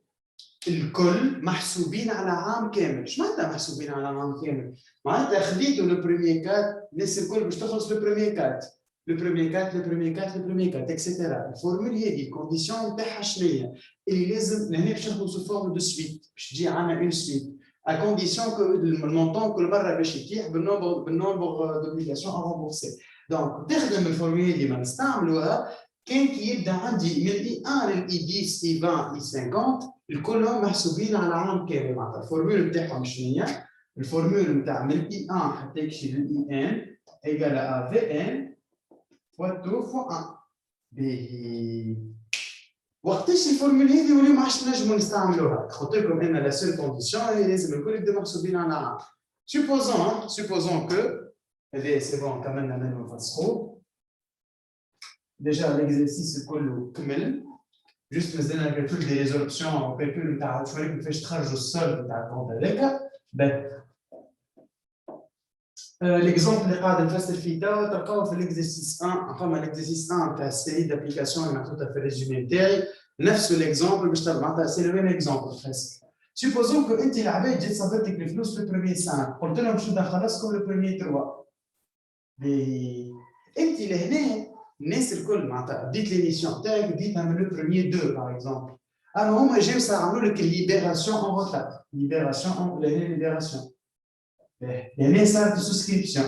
الكل محسوبين على عام كامل. شنو معناتها محسوبين على عام كامل؟ معناتها خذيتوا لو بريمير كات الناس الكل باش تخلص لو بريمير كات. Le premier 4, le premier 4, le premier 4, etc. La formule هذه condition نتاعها شنو هي؟ اللي لازم هنا باش ناخذ sous forme de suite باش تجي عندنا une suite. à condition que le montant que le barre a le nombre d'obligations à rembourser. Donc, تخدم الفورمule اللي ما نستعملوها كان كي يبدا عندي من اي 1 للاي 10 اي 20 اي 50 الكلهم محسوبين على عام كامل معناتها الفورمول نتاعهم شنو هي؟ الفورمول نتاع من اي 1 حتى يمشي للاي ان ايجال ا في ان فوا 2 فوا 1 باهي وقتاش الفورمول هذه وليو ما عادش نجموا نستعملوها قلت لكم ان لا سول كونديسيون هي لازم الكل يبداو محسوبين على عام supposons que c'est bon كملنا منه نفسخوه déjà l'exercice الكل كمل juste مازلنا نكالكول دي ريزولوبسيون وكالكول نتاع شويه كيفاش تخرجوا السولد نتاع الكونت هذاك l'exemple اللي قاعد نفسر فيه توا تلقاوه في l'exercice 1 فما l'exercice 1 تاع السيري دابليكاسيون اللي محطوطه في الريزومي نتاعي نفس l'exemple باش معناتها سي لو ميم اكزومبل presque supposons que انت العباد جات صبرت لك الفلوس في البروميي 5 قلت لهم باش نخلصكم البروميي 3 انت لهنا الناس الكل معناتها بديت ليميسيون تاعك بديتها من لو بروميي 2 باغ اكزومبل اما هما جاو عملوا لك الليبراسيون اون روتار ليبراسيون لهنا ليبراسيون لهنا صارت souscription.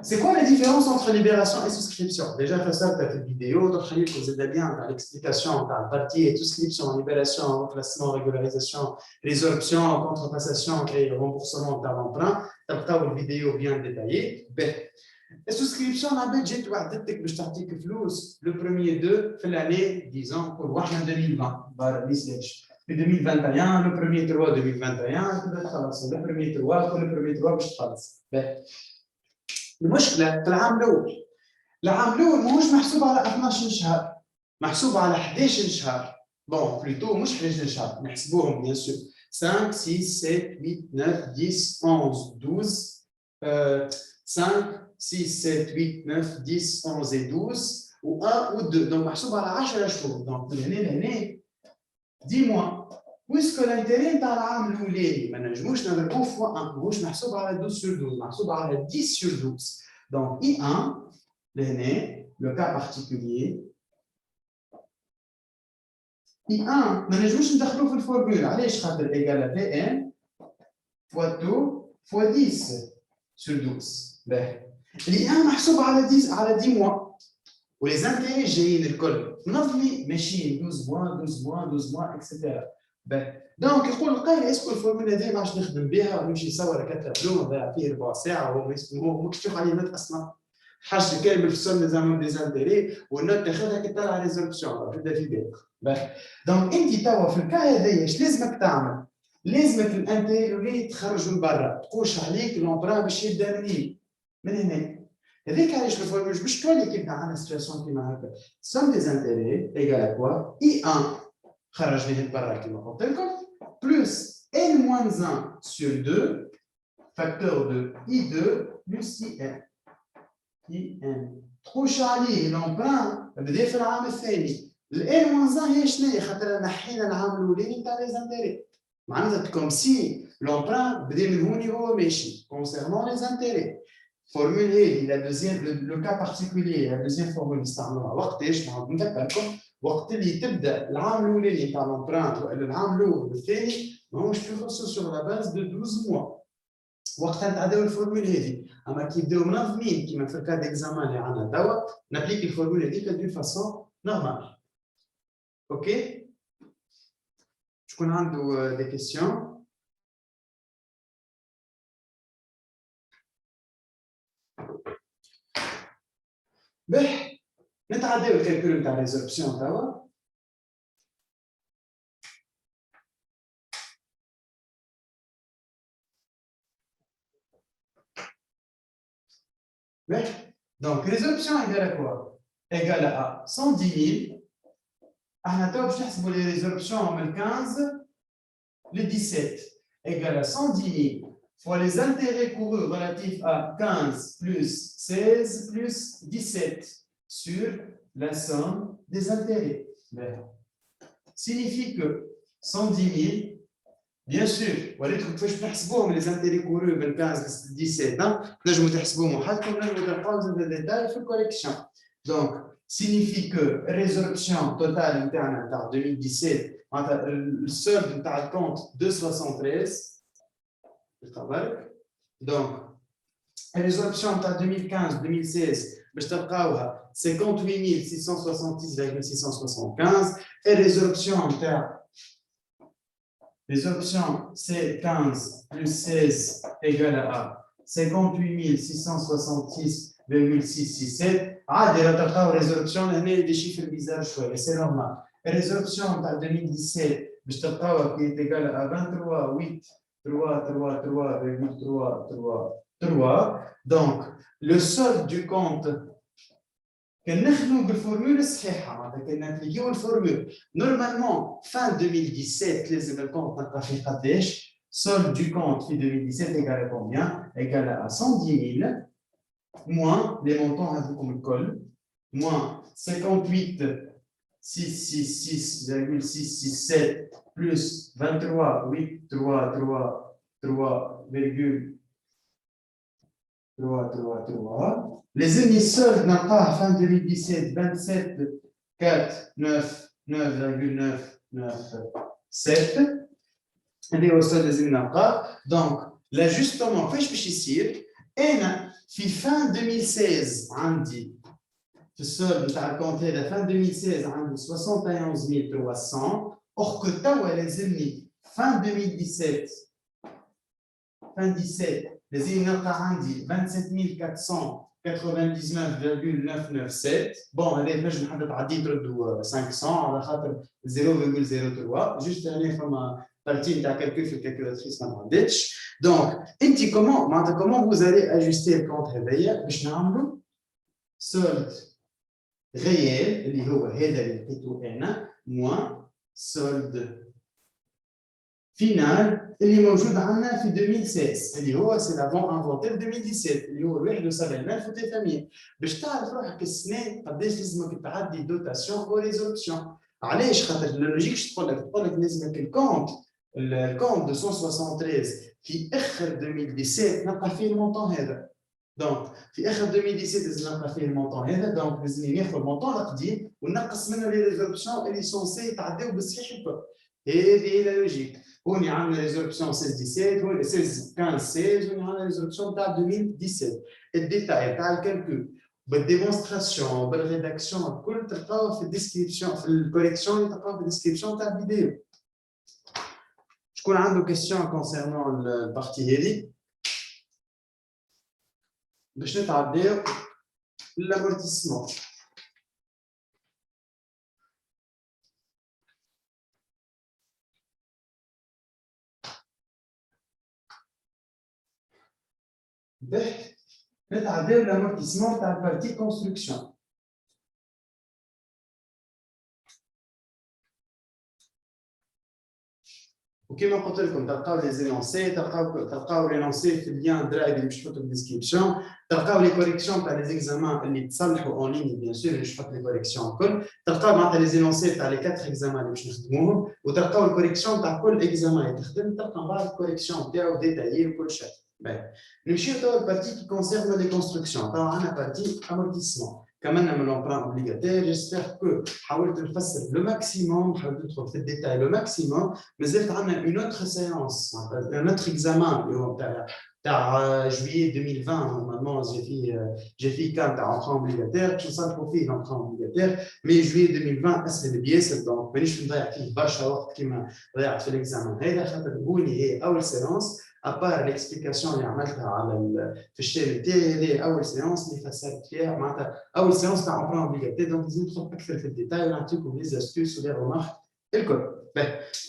C'est quoi la différence entre libération et souscription? Déjà, fait ça, tu as fait une vidéo, d'autres livres, vous êtes bien dans l'explication, dans le partie et souscription, libération, remplacement, régularisation, résorption, contrepassation et remboursement de l'emprunt. Tu as une vidéo bien détaillée. La souscription, on a budget, tu as dit que je t'artique flous, le premier 2, fait l'année, disons, pour voir en 2020, في 2021 le premier 3 2021 تبدا تخلص le premier 3 كل premier 3 باش تخلص المشكله في العام الاول ماهوش محسوب على 12 شهر محسوب على 11 شهر بون بلوتو مش 11 شهر نحسبوهم بيان سور 5 6 7 8 9 10 11 12 5 6 7 8 9 10 11 et 12 و 1 و 2 دونك محسوب على 10 شهور دونك من هنا لهنا dis-moi puisque l'intérêt نتاع العام الاولاني ما نجموش نضربوه في 1 ماهوش محسوب على 12 sur 12 محسوب على 10 sur 12 donc I1 لهنا le cas particulier I1 ما نجموش ندخلوه في الفورمول علاش خاطر ايجال Vn fois 2 fois 10 sur 12 باهي I1 محسوب على 10 mois ولي زانتيري جايين الكل منظمي ماشيين 12 mois 12 mois اكسيتيرا دونك يقول القائل اسكو الفورمولا هذه ما عادش نخدم بها ونمشي نصور كتله بلون نضيع فيه ربع ساعه وهو مكتوب عليه نوت اصلا حاجه كامل في السن ديزامون ديزانتيري والنوت تاخذها كي طالع ريزولوسيون تبدا في بالك دونك انت توا في الكا هذايا اش لازمك تعمل؟ لازمك الانتيري تخرج من برا تقوش عليك لومبران باش يبدا من هنا هذيك علاش الفورمول باش تولي كيبدا عندنا سيتواسيون كيما هكا سم ديزانتيري ايكال كوا اي 1 خرجناه برا كما قلت لكم plus n-1 sur 2 facteur de I2 plus IN تخش عليه لومبران بدا في العام الثاني ال n-1 هي شنو هي خاطر نحينا العام الاولاني تاع لي زانتيري معناتها كوم سي لومبران بدا من هوني هو ماشي كونسيرنون لي زانتيري فورمول هذه لا دوزيام لو كا بارتيكولير لا دوزيام فورمول نستعملوها وقتاش نعاود نذكركم وقت اللي تبدا العام الاولاني تاع لومبرانت ولا العام الاول والثاني ماهوش في خصوص سور لا باز دو 12 موا وقتها نتعداو الفورمول هذه اما كي يبداو منظمين كيما في الكاد اكزامان اللي عندنا توا نابليك الفورمول هذيك دو فاسون نورمال اوكي شكون عنده دي كيسيون باهي نتعداو الكالكول نتاع ريزولبسيون توا باهي دونك ريزولبسيون ايكال كوا ايكال ا 110 000 احنا توا باش نحسبوا لي ريزولبسيون من 15 ل 17 ايكال 110 000 fois les intérêts courus relatifs à 15 plus 16 plus 17 sur la somme des intérêts. Signifie que 110 000, bien sûr, voilà, tu peux faire les intérêts courus de 15 à 17 ans, là je vais vous faire un détail de collection. Donc, signifie que résorption totale interne en 2017, le solde de compte de 73, donc résorption en 2015-2016, 58 666,675 et résorption en les options c'est 15 plus 16 égale à 58 666,667. Ah, des résolution, des chiffres bizarres, c'est normal. Résolution en 2017, qui est égale à 23 8 3 3 3,333. Donc, le solde du compte كنخدموا بالفورمول الصحيحه معناتها كنابليكيو الفورمول نورمالمون fin 2017 لازم الكونت نلقى فيه قداش solde du compte في 2017 égale à combien égale à 110 000 moins les montants هذوكم الكل moins 58 666,667 plus 23 8 3 3 3,333. Les émissions n'ont pas fin 2017 27 4 9 9,997. Et au sol des émissions. Donc, l'ajustement, je vais ici. Et fin 2016, on dit, le solde à compter de fin 2016, on dit 71 300. Or que les émissions, fin 2017, fin 17, les émissions ont dit 27 499,997. Bon, allez, je vais vous 500 à la 0,03. Juste une partie de calcul sur calculatrice. Donc, comment vous allez ajuster le compte réveillé? Je vais vous solde réel, اللي هو هذا اللي لقيته أنا, moins solde final اللي موجود عندنا في 2016 اللي هو سي لافون انفونتير 2017 اللي هو 71,800 باش تعرف روحك السنه قداش لازمك تعدي دوتاسيون او ريزولوسيون. علاش؟ خاطر اللوجيك تقول لك لازمك الكونت 273 في اخر 2017 نلقى فيه المونطون هذا. دونك في اخر 2017 لازم نلقى فيه المونطون هذا. دونك لازم ناخذ المونطون القديم ونقص منه لي ريزولوسيون اللي سونسي يتعداو بالصحيح الكل. هذه هي اللوجيك. هوني عندنا ريزولوسيون 16 هوني 16 هوني عندنا ريزولوسيون تاع 2017. الديتاي تاع الكالكول بالديمونستراسيون بالريداكسيون الكل تلقاوه في الديسكريبسيون في الكوريكسيون تلقاوه في الديسكريبسيون تاع الفيديو. شكون عنده كيستيون كونسيرنون البارتي هذه باش نتعداو للامورتيسمون. نتعداو l'amortissement تاع البارتي كونستركسيون. وكما قلت لكم تلقاو لي زينونسي تلقاو لينونسي في اللين درايف اللي باش نحطو في الديسكريبسيون. تلقاو لي كوريكسيون تاع لي زيكزامان اللي تصلحوا اون لين بيان سور باش نحط لي كوريكسيون الكل. تلقاو معناتها لي زينونسي تاع لي 4 اكزامان اللي باش نخدموهم وتلقاو الكوريكسيون تاع كل اكزامان اللي تخدم. تلقى بعض الكوريكسيون تاعو ديتايي وكل شيء. نمشيو توا البارتي qui concerne les constructions. توا عندنا بارتي amortissement. كمان من l'emprunt obligataire. J'espère que حاولت نفسر le maximum, حاولت ندخل في الديتاي le maximum. مازالت عندنا une autre séance, un autre examen اللي هو تاع juillet 2020. Normalement j'ai fait كان تاع emprunt obligataire باش نصلحوا فيه l'emprunt obligataire. Mais juillet 2020 اسهل بياسر. دونك مانيش نضيع فيه برشا وقت كيما ضيعت في الاكزامان هذا. خاطر هوني هي اول سيونس ابار ليكسبليكاسيون اللي عملتها على في الشيء تاعي. هذه اول سيونس اللي فسرت فيها معناتها اول سيونس تاع امبرون اوبليغاتير. دونك لازم ندخل اكثر في الديتاي ونعطيكم لي زاستوس ولي رومارك الكل.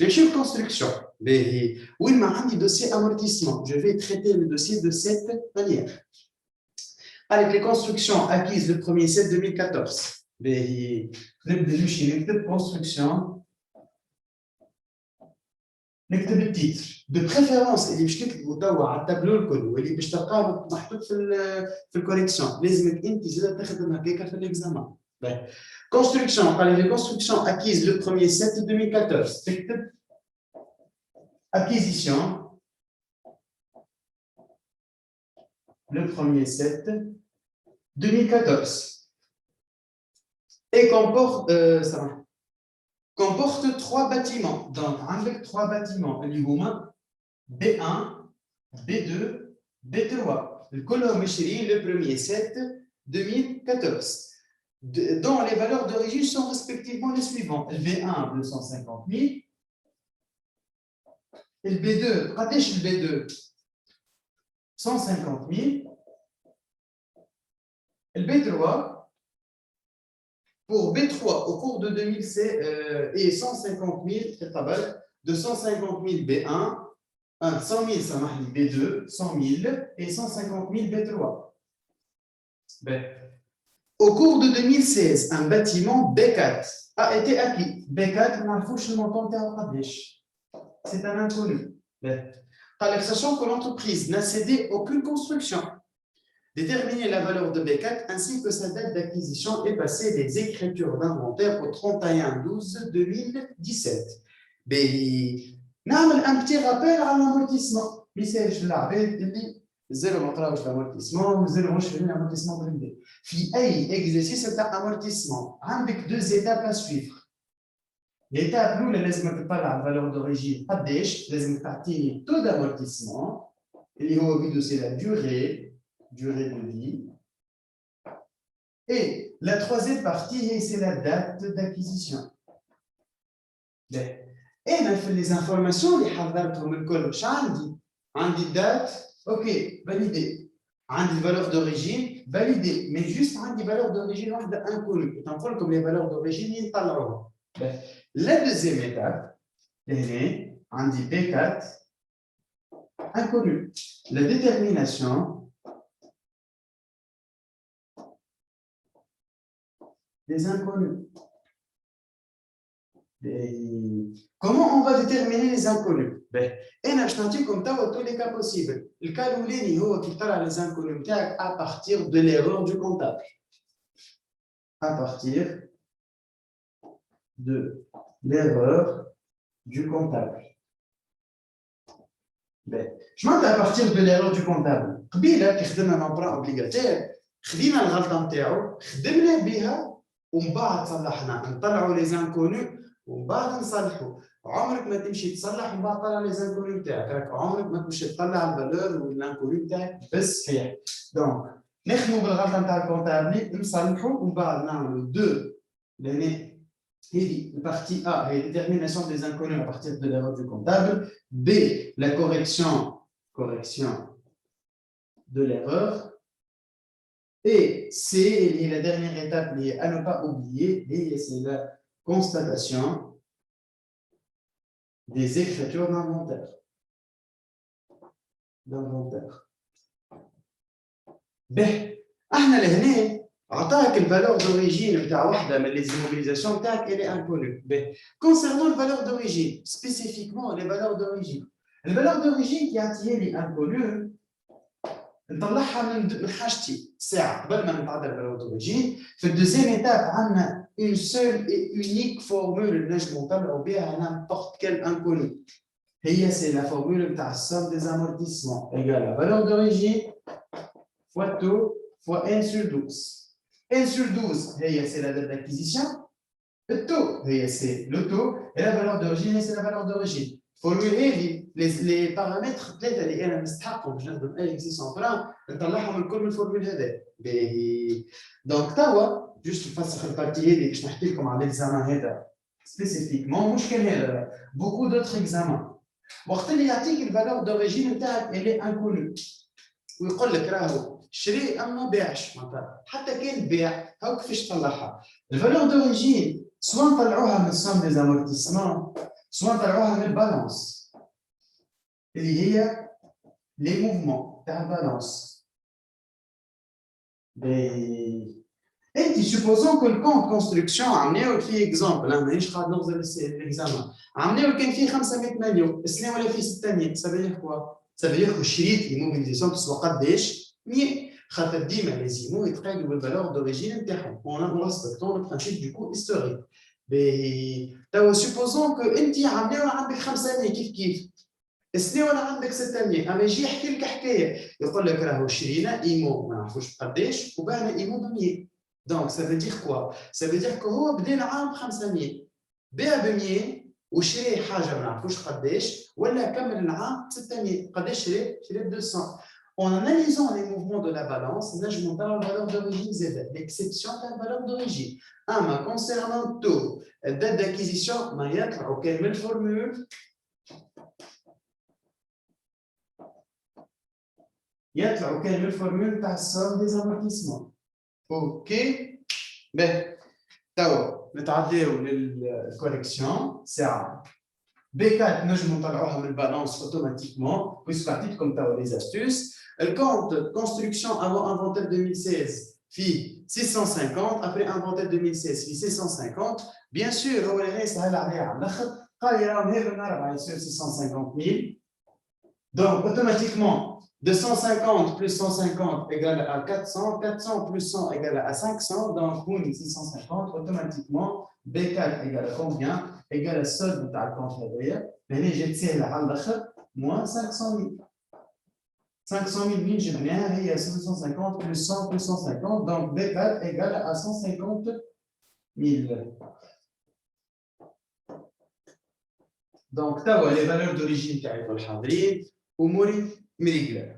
نمشيو للكونستركسيون. باهي وين ما عندي دوسي امورتيسمون جو في تريتي لو دوسي دو سيت مانيير. avec les constructions acquises le 1er septembre 2014. باهي نبدا نمشي نكتب construction. نكتب التيتر دو بريفيرونس اللي باش نكتبوا توا على التابلو الكل واللي باش تلقاه محطوط في الكوريكسيون. لازمك انت زاد تخدم هكاك في الاكزامان. كونستركسيون قال لي كونستركسيون اكيز لو 1er septembre 2014. تكتب اكيزيسيون لو 1er septembre 2014. et comporte 3 bâtiments. Donc, avec 3 bâtiments, B1, B2, B3. Le colonne le premier 7, 2014. Dont les valeurs d'origine sont respectivement les suivantes. Le B1, 250 000. Et le B2, Pradesh le B2, 150 000. Et le B3, pour B3, au cours de 2016, et 150 000, 250 000 B1, 100 000 ça marque B2, 100 000 et 150 000 B3. Au cours de 2016, un bâtiment B4 a été acquis. B4, on a le montant de Pradesh. C'est un inconnu. Sachant que l'entreprise n'a cédé aucune construction. Déterminer la valeur de B4 ainsi que sa date d'acquisition et passer des écritures d'inventaire au 31/12/2017. نعمل un petit rappel à l'amortissement. مثال العباد اللي زالوا ما قراوش l'amortissement وزالوا مش فاهمين l'amortissement بالبدا. في أي exercice تاع amortissement عندك 2 étapes à suivre. L'étape الأولى لازم تطلع الفالور d'origine قداش لازم تعطيني taux d'amortissement اللي هو بيدو سي la durée de vie. Et la troisième partie, c'est la date d'acquisition. Et les informations, les حضرتهم الكل شو عندي date, ok, validé. عندي valeur d'origine, validé. Mais juste عندي valeur d'origine inconnue. تنقول comme les valeurs d'origine يطلعوها. La deuxième étape, c'est عندي B4 inconnu. La détermination des inconnus. Comment on va déterminer les inconnus? Je t'ai dit comme tous les cas possibles. Le cas où les niveaux qui parlent les inconnus à partir de l'erreur du comptable. À partir de l'erreur du comptable. Je monte à partir de l'erreur du comptable. قبيله كخدمنا un emprunt obligataire. خدينا الغلطه نتاعو خدمنا بها ومن بعد صلحنا نطلعوا لي زانكونو ومن بعد نصلحوا. عمرك ما تمشي تصلح ومن بعد تطلع لي زانكونو نتاعك. راك عمرك ما تمشي تطلع الفالور والانكونو نتاعك بس صحيح. دونك نخدموا بالغلطه نتاع الكونتابلي نصلحوا ومن بعد نعملوا دو لهنا. La partie A est la détermination des inconnus à partir de l'erreur du comptable. B, la correction de l'erreur. Et C, la dernière étape liée à ne pas oublier, et c'est la constatation des écritures d'inventaire. B, احنا لهنا عطاك الفالور d'origine نتاع واحده من les immobilisations نتاعك elle est inconnue. B, concernant le valeur d'origine, spécifiquement les valeurs d'origine. Le valeur d'origine qui a été inconnue نطلعها من حاجتي ساعه قبل ما نتعدى الفالور d'origine. في الدوزيام ايتاب عندنا une seule et unique formule نجمو نطلعوا بها n'importe quel inconnu. هي c'est la formule نتاع somme des amortissements égale la valeur d'origine fois taux fois n sur 12. n sur 12 c'est la date d'acquisition. Le taux c'est le taux et la valeur d'origine c'est la valeur d'origine. Formule les paramètres ثلاثه اللي انا نستحقهم باش نخدم اي اكسيس امبران نطلعهم الكل من الفورمول هذا. دونك توا جوست نفسخ البارتي هذه باش نحكي لكم على الاكزامان هذا سبيسيفيكمون مش كان هذا بوكو دوتر اكزامان. وقت اللي يعطيك الفالور دوريجين نتاعك اللي انكونو ويقول لك راهو شري اما باعش معناتها حتى كان بيع هاو كيفاش تطلعها. الفالور دوريجين سواء نطلعوها من السوم دي زامورتيسمون سواء نطلعوها من البالانس اللي هي لي موفمون تاع البالانس. انت سوبوزون كو الكونت كونستركسيون عملناو فيه اكزامبل مانيش قاعد نغزل الاكزامان عملناو كان فيه 500 مليون السنه ولا فيه 600 سافير كوا سافير شريت ايموبيليزاسيون تسوى قداش 100 خاطر ديما لازمو يتقادوا بالفالور دوريجين نتاعهم اون ريسبكتون لو برانسيب دو كو هيستوريك. توا سوبوزون كو انت عملناو عندك 500 كيف السنه ولا عندك 600 اما يجي يحكي لك حكايه يقول لك راهو شرينا ايمو ما نعرفوش بقداش وباعنا ايمو ب 100 Donc, ça veut dire quoi? Ça veut dire que هو بدا العام ب 500 باع ب 100 وشري حاجه ما نعرفوش قداش ولا كمل العام ب 600 قداش شري ب 200. En analysant les mouvements de la balance, نجمو نطلعوا la valeur d'origine Z, l'exception de la valeur d'origine. اما concernant le taux, date d'acquisition ما يطلعوا كان من الفورمول يطلعوا كان من الفورمول تاع السوم دي زامورتيسمون. اوكي باهي توا نتعداو للكوريكسيون ساعه B4 نجمو نطلعوها من البالانس اوتوماتيكمون بويسكو عطيتكم توا لي استوس. الكونت كونستركسيون avant inventaire 2016 في 650 après inventaire 2016 في 650 bien sûr هو اللي سهل عليه على الاخر قال راهم هذا النهار يصير 650,000 donc automatiquement 250 plus 150 égale à 400, 400 plus 100 égale à 500, donc on 650, automatiquement B4 égale à combien? Égale à solde de la compte derrière, mais j'ai tiré à l'autre, moins 500,000. 500,000, j'ai bien, il y a 750 plus 100 plus 150, donc B4 égale à 150,000. Donc, tu as les valeurs d'origine qui arrivent au Hadri, au Mori, Mirigler.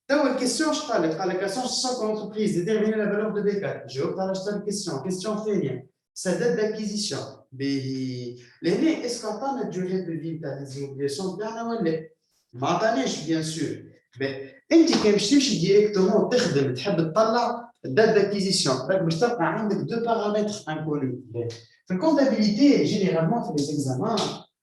Tu as une question, je parle de la question sans entreprise, déterminer la valeur de B4. Je vais vous une question. Question féminine. Sa date d'acquisition. Est-ce qu'on a la durée de vie des immobilisations bien ou non? Bien sûr. انت كيمش تمشي ديريكتومون تخدم تحب تطلع date d'acquisition راك باش تلقى عندك دو بارامتر انكونو. في الكونتابيليتي جينيرالمون في لي زيكزامان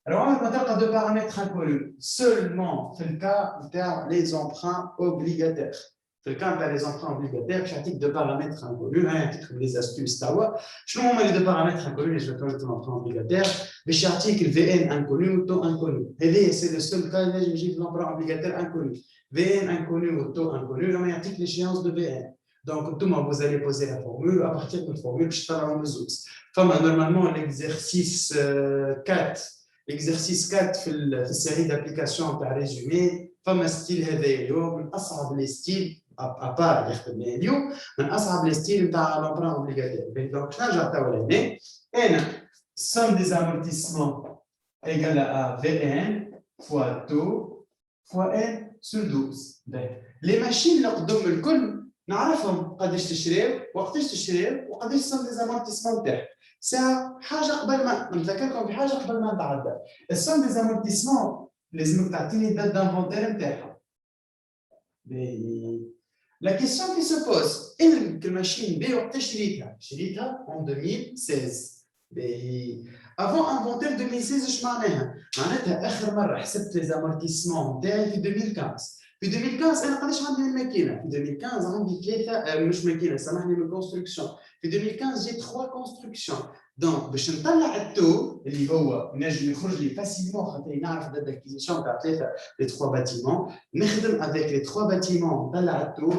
alors on va deux paramètres inconnus seulement في الكا نتاع les emprunts obligataires. في الكا نتاع les emprunts obligataires باش يعطيك deux paramètres inconnus يعطيك les astuces توا شنو هما les deux paramètres inconnus اللي جو كونت l'emprunt obligataire باش يعطيك ال VN inconnu ou taux inconnu. هذه c'est le seul cas اللي يجي في l'emprunt obligataire inconnu. VN inconnu ou taux inconnu لما يعطيك l'échéance de VN. Donc, vous allez poser la formule, à partir de la formule, je t'en ai un normalement, l'exercice 4, l'exercice 4 في السيري d'application تاع résumé, فما ستيل هذا اليوم من أصعب لي ستيل أبار اللي خدمناه اليوم من أصعب لي ستيل نتاع l'emprunt obligataire. Donc, je نرجع توا لهنا. أنا somme des amortissements égale à VN fois taux fois N sur 12. Les machines اللي قدام الكل نعرفهم قداش تشريو وقتاش تشريو وقداش السوم دي زامورتيسمون تاعها. ساعه حاجه قبل ما نذكركم بحاجه قبل ما نتعدى السوم دي زامورتيسمون لازمك تعطيني دات دانفونتير نتاعها. لا كيسيون كي سو بوز الماشين بي وقتاش شريتها en 2016. avant inventaire 2016 اش معناها؟ معناتها اخر مره حسبت لي زامورتيسمون نتاعي في 2015. في 2015 انا قداش عندي من ماكينه؟ في 2015 عندي ثلاثه مش ماكينه سامحني من كونستركسيون. في 2015 جي 3 كونستركسيون. دونك باش نطلع التو اللي هو نجم يخرج لي فاسيلمون خاطر نعرف دات داكيزيسيون تاع ثلاثه لي 3 باتيمون نخدم افيك لي 3 باتيمون نطلع التو.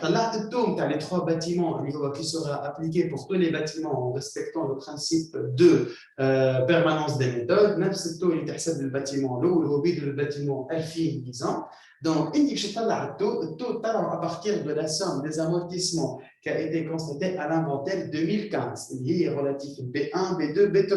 طلعت التو نتاع لي 3 باتيمون اللي هو qui sera appliqué pour tous les bâtiments en respectant le principe de permanence des méthodes. نفس التو اللي تحسب للباتيمون الاول هو بيدو الباتيمون 2010. Donc, le taux à partir de la somme des amortissements qui a été constatée à l'inventaire 2015. Il est relatif B1, B2, B3.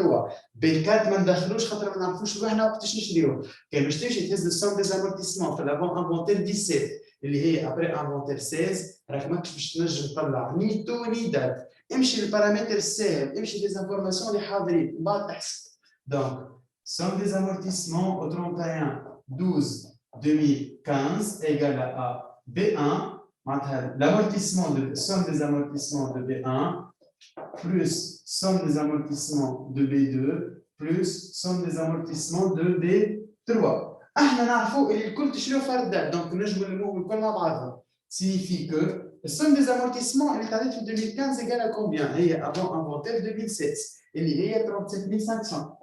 B4, ما ندخلوش خاطر ما نعرفوش روحنا وقتاش نشريوه. كان باش تمشي تهز السوم دي زامورتيسمون في l'avant inventaire 17 اللي هي après inventaire 16 راك ماكش باش تنجم تطلع ني تو ني دات. امشي للبارامتر الساهل، امشي لي زانفورماسيون اللي حاضرين، من بعد تحسب. Donc, somme des amortissements au 31/12 2015 égale à B1, l'amortissement de somme des amortissements de B1 plus somme des amortissements de B2 plus somme des amortissements de B3. احنا نعرفوا اللي الكل تشريو فردات دونك نجموا نلموهم الكل مع بعضهم. signifie que somme des amortissements اللي تعطيت في 2015 égale à combien؟ هي avant inventaire 2016 اللي هي 37 500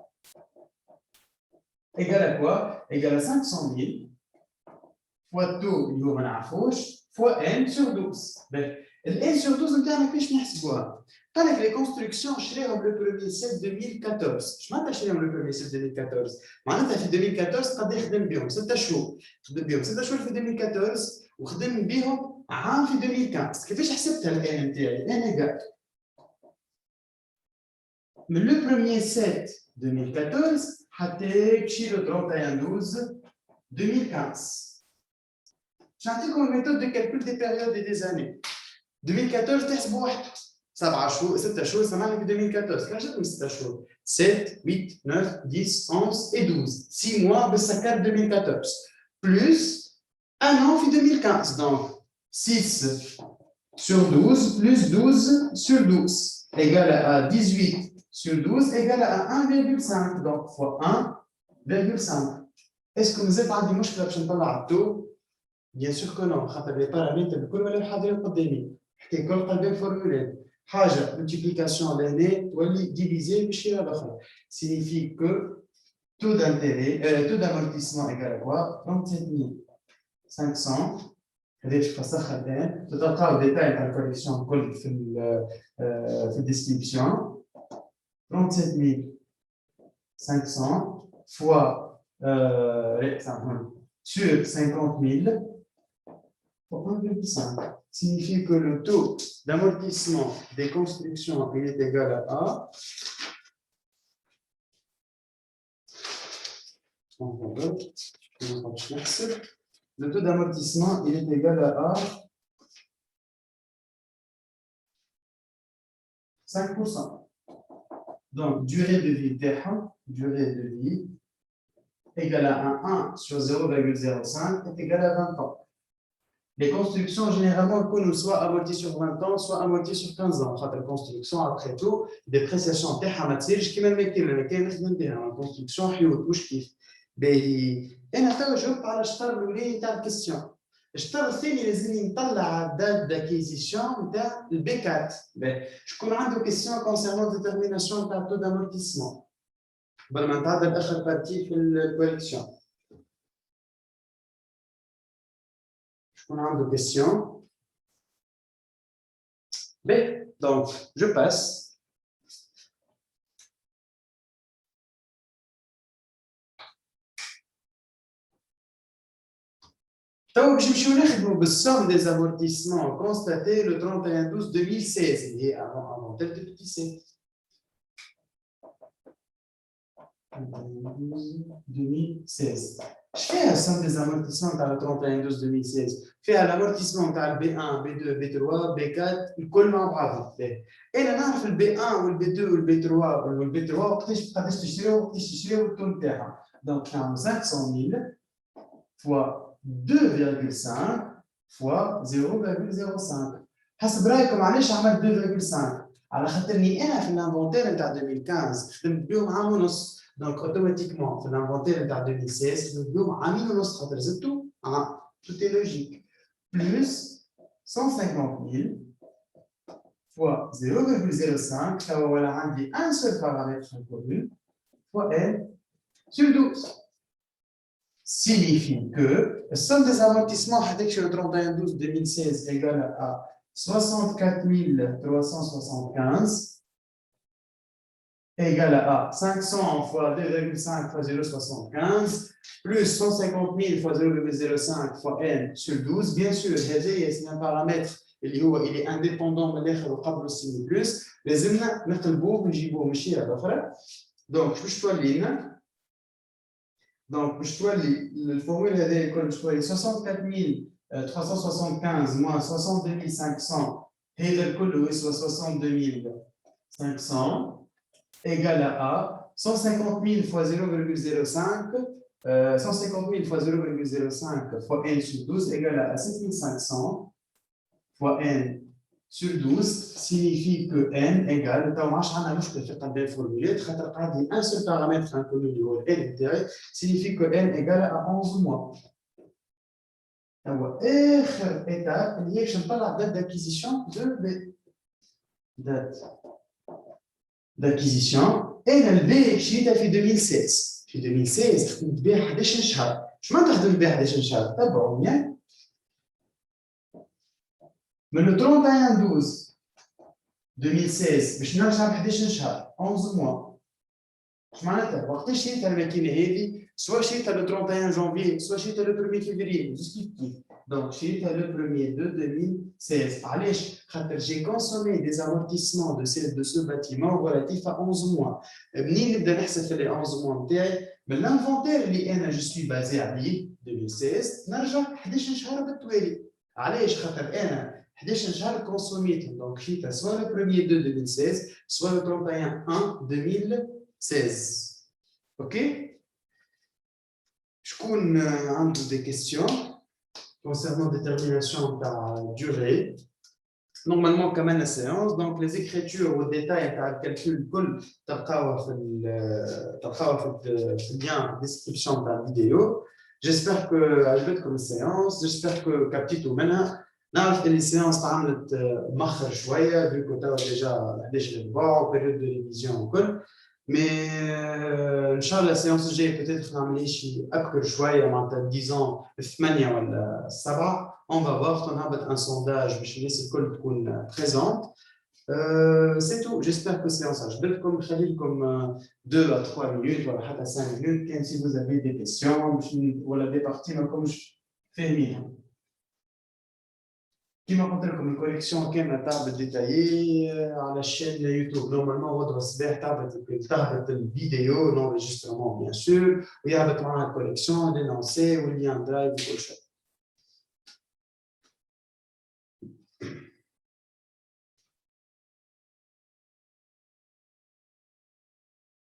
égale à quoi؟ égale à 500 000 fois taux اللي هو ما نعرفوش fois n sur 12. ال n sur 12 نتاعنا كيفاش نحسبوها؟ قال لك لي كونستركسيون شريهم لو بروميي سيت 2014. اش معناتها شريهم لو بروميي سيت 2014؟ معناتها في 2014 قد خدم بهم 6 شهور. خدم بهم 6 شهور في 2014 وخدم بهم عام في 2015. كيفاش حسبتها ال n نتاعي؟ n égale mais le premier 7 2014, حتى le 31/12/2015. J'indique une méthode de calcul des périodes et des années. 2014, تحسبوا وحده 7 شهور 6 شهور سمعنا في 2014 كاش 6 شهور 7 8 9 10 11 et 12 6 mois بالسكر 2014 plus un an في 2015 donc 6 sur 12 plus 12 sur 12 égale à 18 sur 12 égale à 1,5 donc fois 1,5 est-ce que vous êtes عندي مشكله باش نطلع التو bien sûr que non خاطر لي بارامتر الكل ولا حاضرين قدامي حكي الكل قلبين فورمولات حاجه multiplication لهنا تولي ديفيزي بالشيء الاخر signifie que taux d'intérêt taux d'amortissement égale à quoi 37500 هذا باش نفسخها الان تلقاو الديتاي تاع الكوليكسيون الكل في الديسكريبسيون 37500 fois sur 50 000 1,5 signifie que le taux d'amortissement des constructions est égal à le taux d'amortissement est égal à 5%. Donc, durée de vie égale à 1 sur 0,05 est égal à 20 ans. Les constructions, généralement, soit amorties sur 20 ans, soit amorties sur 15 ans. La construction, après tout, dépréciation, qui même la construction, أنا تو جاوبت على الشطر الأولاني تاع الكيستيون. الشطر الثاني لازم نطلع الدات داكيزيسيون تاع البي 4. شكون عنده كيستيون كونسيرنون ديترميناسيون تاع التو دامورتيسمون قبل ما نتعدى لاخر بارتي في الكوليكسيون. شكون عنده كيستيون؟ بي دونك جو باس. Donc, je me suis dit que somme des amortissements constatés le 31/12/2016 et avant tel de petit c. 2016. Je fais la somme des amortissements dans le 31/12/2016. Je fais l'amortissement dans le B1, B2, B3, B4, le col membre. Et là, on fait le B1 ou le B2 ou le B3 ou le B3, donc, on a 500 000 fois 2,5 fois 0,05. حسب رايكم علاش عملت 2,5 على خاطرني انا في الانفونتير نتاع 2015 خدمت بهم عام ونص دونك اوتوماتيكمون في الانفونتير نتاع 2016 خدمت بهم عامين ونص خاطر زدتو tout est logique plus 150 000 fois 0,05 là voilà عندي un seul paramètre inconnu fois n sur 12 signifie que la somme des amortissements sur le 31/12/2016 égale à 64 375 égale à 500 fois 2,5 fois 0,75 plus 150 000 fois 0,05 fois n sur 12. Bien sûr, c'est un paramètre il est indépendant de l'autre ou قبل السين plus. لازمنا نقلبوه ونجيبوه من الشيء الأخرى. Donc, je vais Donc, je dois le formule هذا يكون 64 375 moins 62 500 هذا الكل يسوى 62 500 égale à 150 000 fois 0,05 150 000 fois 0,05 fois n sur 12 égale à 7500 fois n sur 12 signifie que n égale, un seul paramètre inconnu du n intérêt signifie que n égale à 11 mois. Alors, autre étape, il y a la date d'acquisition d'acquisition et le B est fait 2016. في 2016 خدمت بها 11 شهر. شو معناتها خدمت بها 11 شهر؟ تبعوا bien. Mais le 31/12/2016 باش نرجع ب 11 شهر 11 mois. اش معناتها وقتاش شريتها الماكينه هذه سواء شريتها le 31 janvier سواء شريتها le 1er février كيف Donc, le premier de 2016. Allez, j'ai consommé des amortissements de ce bâtiment relatifs à 11 mois. Ni de fait les 11 mois, mais l'inventaire, je suis basé à 2016, نرجع 11 شهر بالتوالي. علاش خاطر انا 11 شهر كونسوميتهم دونك شيت soit le premier de 2016 soit le 31/1 2016. OK. شكون عنده des questions concernant détermination de la durée. Normalement, comme la séance, donc les écritures au détail, le calcul, tu as le lien description de la vidéo. J'espère que ajouté comme séance, j'espère que capté tout maintenant. نعرف que les séances تعملت مخر شويه vu que tu as déjà la période de révision وكل. Mais Inch'Allah, la séance الجايه peut-être نعمل شيء اكثر شويه معناتها disons 8 ولا 7. On va voir, on a un sondage باش الناس الكل تكون présente. C'est tout. J'espère que c'est en ça. Je vais comme 2 à 3 minutes, voilà, à 5 minutes. Si vous avez des questions, voilà, des parties, comme je fais mieux. Qui m'a montré comme une collection qui est table détaillée à la chaîne YouTube. Normalement, on doit se faire table vidéo, l'enregistrement, bien sûr. Il y a avec la collection, l'énoncé, ou le lien drive, tout ça.